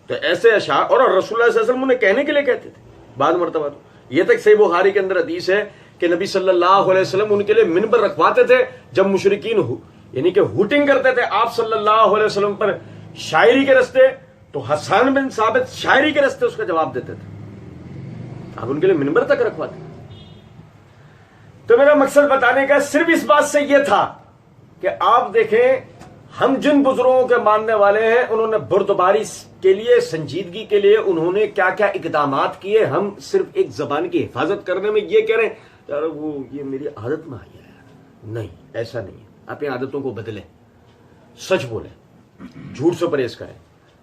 تو ایسے اشعار، اور رسول اللہ صلی اللہ علیہ وسلم انہیں کہنے کے لیے کہتے تھے بعض مرتبہ، تو یہ تک صحیح بخاری کے اندر حدیث ہے کہ نبی صلی اللہ علیہ وسلم ان کے لیے منبر رکھواتے تھے جب مشرکین یعنی کہ ہوٹنگ کرتے تھے آپ صلی اللہ علیہ وسلم پر شاعری کے رستے، تو حسان بن ثابت شاعری کے رستے اس کا جواب دیتے تھے، آپ ان کے لیے منبر تک رکھواتے۔ تو میرا مقصد بتانے کا صرف اس بات سے یہ تھا کہ آپ دیکھیں ہم جن بزرگوں کے ماننے والے ہیں انہوں نے بردباری کے لیے، سنجیدگی کے لیے انہوں نے کیا کیا اقدامات کیے۔ ہم صرف ایک زبان کی حفاظت کرنے میں یہ کہہ رہے ہیں یار وہ یہ میری عادت میں آئی ہے، نہیں ایسا نہیں ہے۔ اپنی عادتوں کو بدلیں، سچ بولیں، جھوٹ سے پرہیز کریں،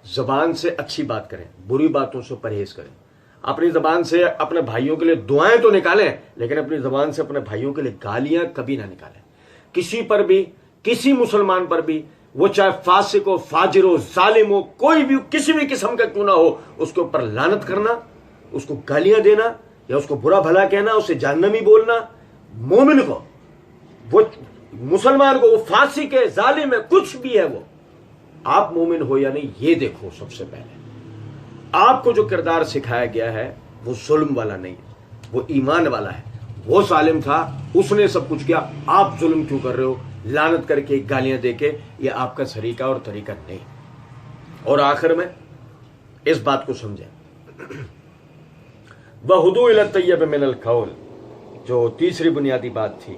زبان سے اچھی بات کریں، بری باتوں سے پرہیز کریں، اپنی زبان سے اپنے بھائیوں کے لیے دعائیں تو نکالیں، لیکن اپنی زبان سے اپنے بھائیوں کے لیے گالیاں کبھی نہ نکالیں۔ کسی پر بھی، کسی مسلمان پر بھی، وہ چاہے فاسق ہو، فاجر ہو، ظالم ہو، کوئی بھی کسی بھی قسم کا کیوں نہ ہو، اس کے اوپر لعنت کرنا، اس کو گالیاں دینا یا اس کو برا بھلا کہنا، اسے جہنمی بولنا، مومن کو، وہ مسلمان کو، وہ فاسق ہے، ظالم ہے، کچھ بھی ہے وہ، آپ مومن ہو یا نہیں یہ دیکھو۔ سب سے پہلے آپ کو جو کردار سکھایا گیا ہے وہ ظلم والا نہیں ہے، وہ ایمان والا ہے۔ وہ ظالم تھا، اس نے سب کچھ کیا، آپ ظلم کیوں کر رہے ہو؟ لعنت کر کے، گالیاں دے کے، یہ آپ کا طریقہ اور طریقہ نہیں۔ اور آخر میں اس بات کو سمجھیں، وَهُدُوا إِلَى الطَّيِّبِ مِنَ الْقَوْلِ، جو تیسری بنیادی بات تھی،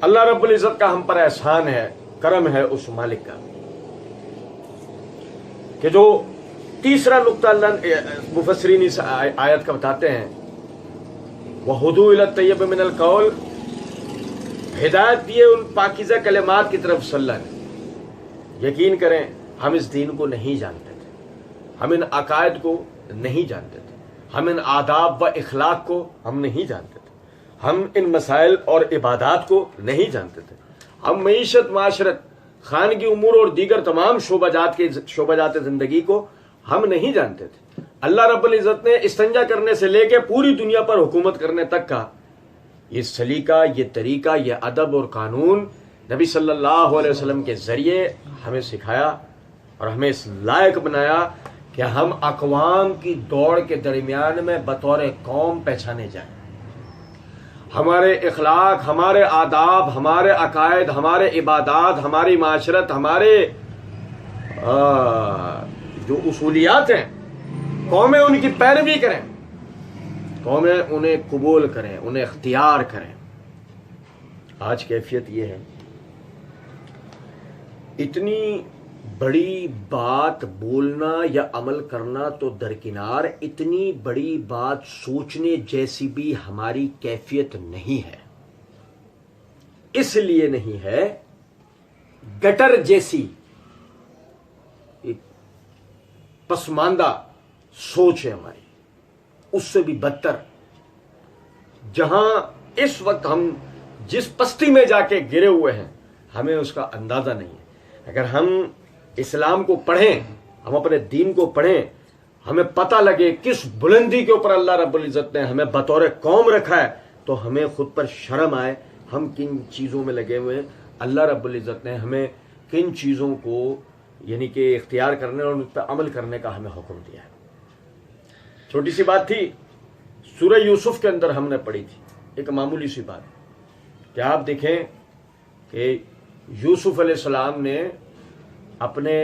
اللہ رب العزت کا ہم پر احسان ہے، کرم ہے اس مالک کا کہ جو تیسرا نقطہ اللہ مفسرین اس آیت کا بتاتے ہیں، وَهُدُوا إِلَى الطَّيِّبِ مِنَ الْقَوْلِ، ہدایت دیے ان پاکیزہ کلمات کی طرف صلی اللہ نے۔ یقین کریں ہم اس دین کو نہیں جانتے تھے، ہم ان عقائد کو نہیں جانتے تھے، ہم ان آداب و اخلاق کو ہم نہیں جانتے تھے، ہم ان مسائل اور عبادات کو نہیں جانتے تھے، ہم معیشت، معاشرت، خانگی امور اور دیگر تمام شعبہ جات زندگی کو ہم نہیں جانتے تھے۔ اللہ رب العزت نے استنجا کرنے سے لے کے پوری دنیا پر حکومت کرنے تک کا یہ سلیقہ، یہ طریقہ، یہ ادب اور قانون نبی صلی اللہ علیہ وسلم کے ذریعے ہمیں سکھایا اور ہمیں اس لائق بنایا کہ ہم اقوام کی دوڑ کے درمیان میں بطور قوم پہچانے جائیں۔ ہمارے اخلاق، ہمارے آداب، ہمارے عقائد، ہمارے عبادات، ہماری معاشرت، ہمارے جو اصولیات ہیں، قومیں ان کی پیروی کریں، قومیں انہیں قبول کریں، انہیں اختیار کریں۔ آج کیفیت یہ ہے، اتنی بڑی بات بولنا یا عمل کرنا تو درکنار، اتنی بڑی بات سوچنے جیسی بھی ہماری کیفیت نہیں ہے۔ اس لیے نہیں ہے، گٹر جیسی ایک پسماندہ سوچ ہے ہماری، اس سے بھی بدتر، جہاں اس وقت ہم جس پستی میں جا کے گرے ہوئے ہیں، ہمیں اس کا اندازہ نہیں ہے. اگر ہم اسلام کو پڑھیں, ہم اپنے دین کو پڑھیں, ہمیں پتہ لگے کس بلندی کے اوپر اللہ رب العزت نے ہمیں بطور قوم رکھا ہے, تو ہمیں خود پر شرم آئے ہم کن چیزوں میں لگے ہوئے ہیں. اللہ رب العزت نے ہمیں کن چیزوں کو یعنی کہ اختیار کرنے اور ان پر عمل کرنے کا ہمیں حکم دیا ہے. چھوٹی سی بات تھی, سورہ یوسف کے اندر ہم نے پڑھی تھی, ایک معمولی سی بات کہ آپ دیکھیں کہ یوسف علیہ السلام نے اپنے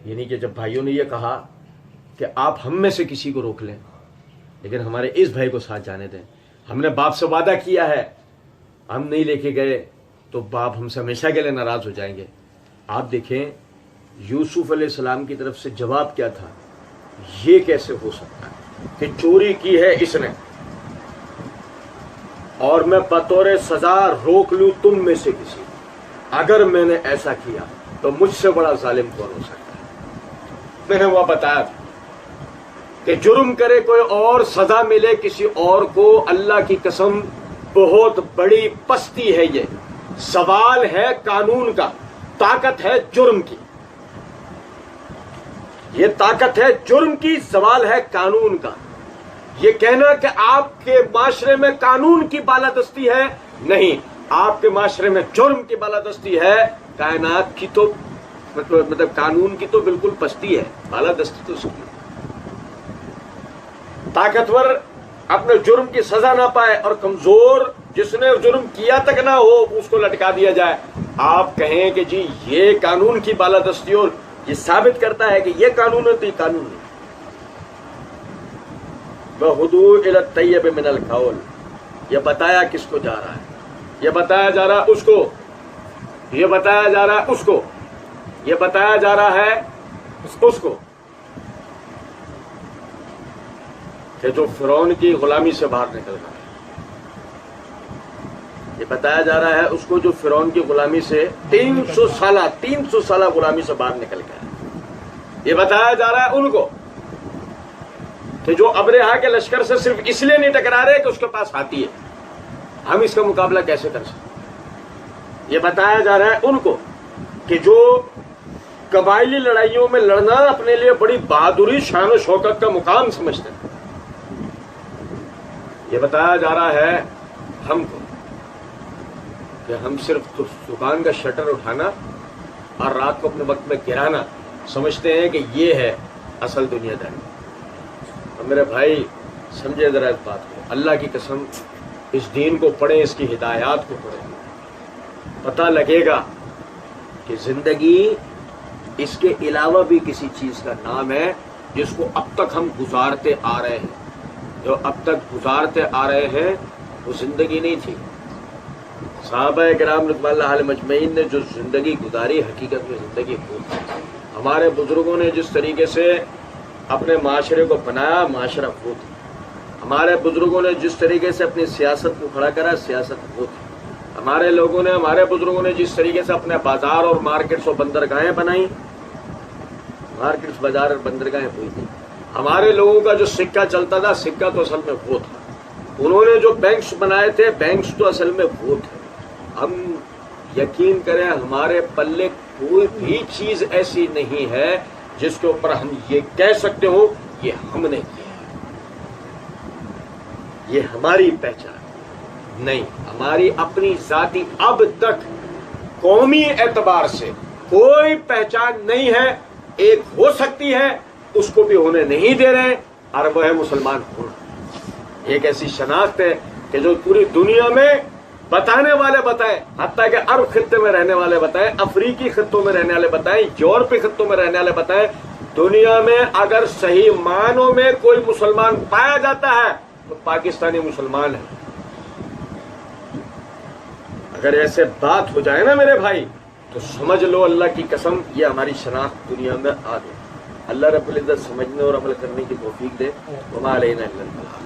یعنی کہ جب بھائیوں نے یہ کہا کہ آپ ہم میں سے کسی کو روک لیں لیکن ہمارے اس بھائی کو ساتھ جانے دیں, ہم نے باپ سے وعدہ کیا ہے, ہم نہیں لے کے گئے تو باپ ہم سے ہمیشہ کے لیے ناراض ہو جائیں گے. آپ دیکھیں یوسف علیہ السلام کی طرف سے جواب کیا تھا, یہ کیسے ہو سکتا ہے کہ چوری کی ہے اس نے اور میں بطور سزا روک لوں تم میں سے کسی, اگر میں نے ایسا کیا تو مجھ سے بڑا ظالم کون ہو سکتا ہے. میں نے وہ بتایا تھا کہ جرم کرے کوئی اور سزا ملے کسی اور کو, اللہ کی قسم بہت بڑی پستی ہے. یہ سوال ہے قانون کا, طاقت ہے جرم کی, یہ طاقت ہے جرم کی, سوال ہے قانون کا. یہ کہنا کہ آپ کے معاشرے میں قانون کی بالادستی ہے, نہیں, آپ کے معاشرے میں جرم کی بالادستی ہے. کائنات کی تو مطلب قانون کی تو بالکل پستی ہے, بالادستی تو اس کی. طاقتور اپنے جرم کی سزا نہ پائے اور کمزور جس نے جرم کیا تک نہ ہو اس کو لٹکا دیا جائے. آپ کہیں کہ جی یہ قانون کی بالادستی اور یہ ثابت کرتا ہے کہ یہ قانون ہے تو یہ قانون نہیں. وَهُدُوا إِلَى الطَّيِّبِ مِنَ الْقَوْلِ, یہ بتایا کس کو جا رہا ہے, یہ بتایا جا رہا ہے اس کو, یہ بتایا جا رہا ہے اس کو, یہ بتایا جا رہا ہے اس کو کہ جو فرعون کی غلامی سے باہر نکل رہا ہے. یہ بتایا جا رہا ہے اس کو جو فرعون کی غلامی سے 300 سالہ غلامی سے باہر نکل گیا. یہ بتایا جا رہا ہے ان کو کہ جو ابرہا کے لشکر سے صرف اس لیے نہیں ٹکرا رہے کہ اس کے پاس ہاتھی ہے, ہم اس کا مقابلہ کیسے کر سکتے. یہ بتایا جا رہا ہے ان کو کہ جو قبائلی لڑائیوں میں لڑنا اپنے لیے بڑی بہادری شان و شوکت کا مقام سمجھتے ہیں. یہ بتایا جا رہا ہے ہم کو کہ ہم صرف دکان کا شٹر اٹھانا اور رات کو اپنے وقت میں گرانا سمجھتے ہیں کہ یہ ہے اصل دنیا داری. اور میرے بھائی سمجھے ذرا اس بات کو, اللہ کی قسم اس دین کو پڑھیں, اس کی ہدایات کو پڑھیں, پتہ لگے گا کہ زندگی اس کے علاوہ بھی کسی چیز کا نام ہے جس کو اب تک ہم گزارتے آ رہے ہیں. جو اب تک گزارتے آ رہے ہیں وہ زندگی نہیں تھی. صحابہ کرام رضوان اللہ علیہم اجمعین نے جو زندگی گزاری حقیقت میں زندگی وہ تھی. ہمارے بزرگوں نے جس طریقے سے اپنے معاشرے کو بنایا معاشرہ وہ تھی. ہمارے بزرگوں نے جس طریقے سے اپنی سیاست کو کھڑا کرا سیاست وہ تھی. ہمارے بزرگوں نے جس طریقے سے اپنے بازار اور مارکیٹس اور بندرگاہیں بنائیں, مارکیٹس بازار اور بندرگاہیں ہوئی تھی. ہمارے لوگوں کا جو سکہ چلتا تھا سکہ تو اصل میں وہ تھا. انہوں نے جو بینکس بنائے تھے بینکس تو اصل میں وہ تھے. ہم یقین کریں ہمارے پلے کوئی بھی چیز ایسی نہیں ہے جس کے اوپر ہم یہ کہہ سکتے ہو یہ ہم نے کیا, یہ ہماری پہچان نہیں. ہماری اپنی ذاتی اب تک قومی اعتبار سے کوئی پہچان نہیں ہے. ایک ہو سکتی ہے اس کو بھی ہونے نہیں دے رہے اور وہ ہے مسلمان ہونا. ایک ایسی شناخت ہے کہ جو پوری دنیا میں بتانے والے بتائیں, حتیٰ کہ عرب خطے میں رہنے والے بتائیں, افریقی خطوں میں رہنے والے بتائیں, یورپی خطوں میں رہنے والے بتائیں, دنیا میں اگر صحیح معنوں میں کوئی مسلمان پایا جاتا ہے تو پاکستانی مسلمان ہے. اگر ایسے بات ہو جائے نا میرے بھائی تو سمجھ لو اللہ کی قسم یہ ہماری شناخت دنیا میں آ گئی. اللہ رب العزت سمجھنے اور عمل کرنے کی توفیق دے. وما علینا الا البلاغ.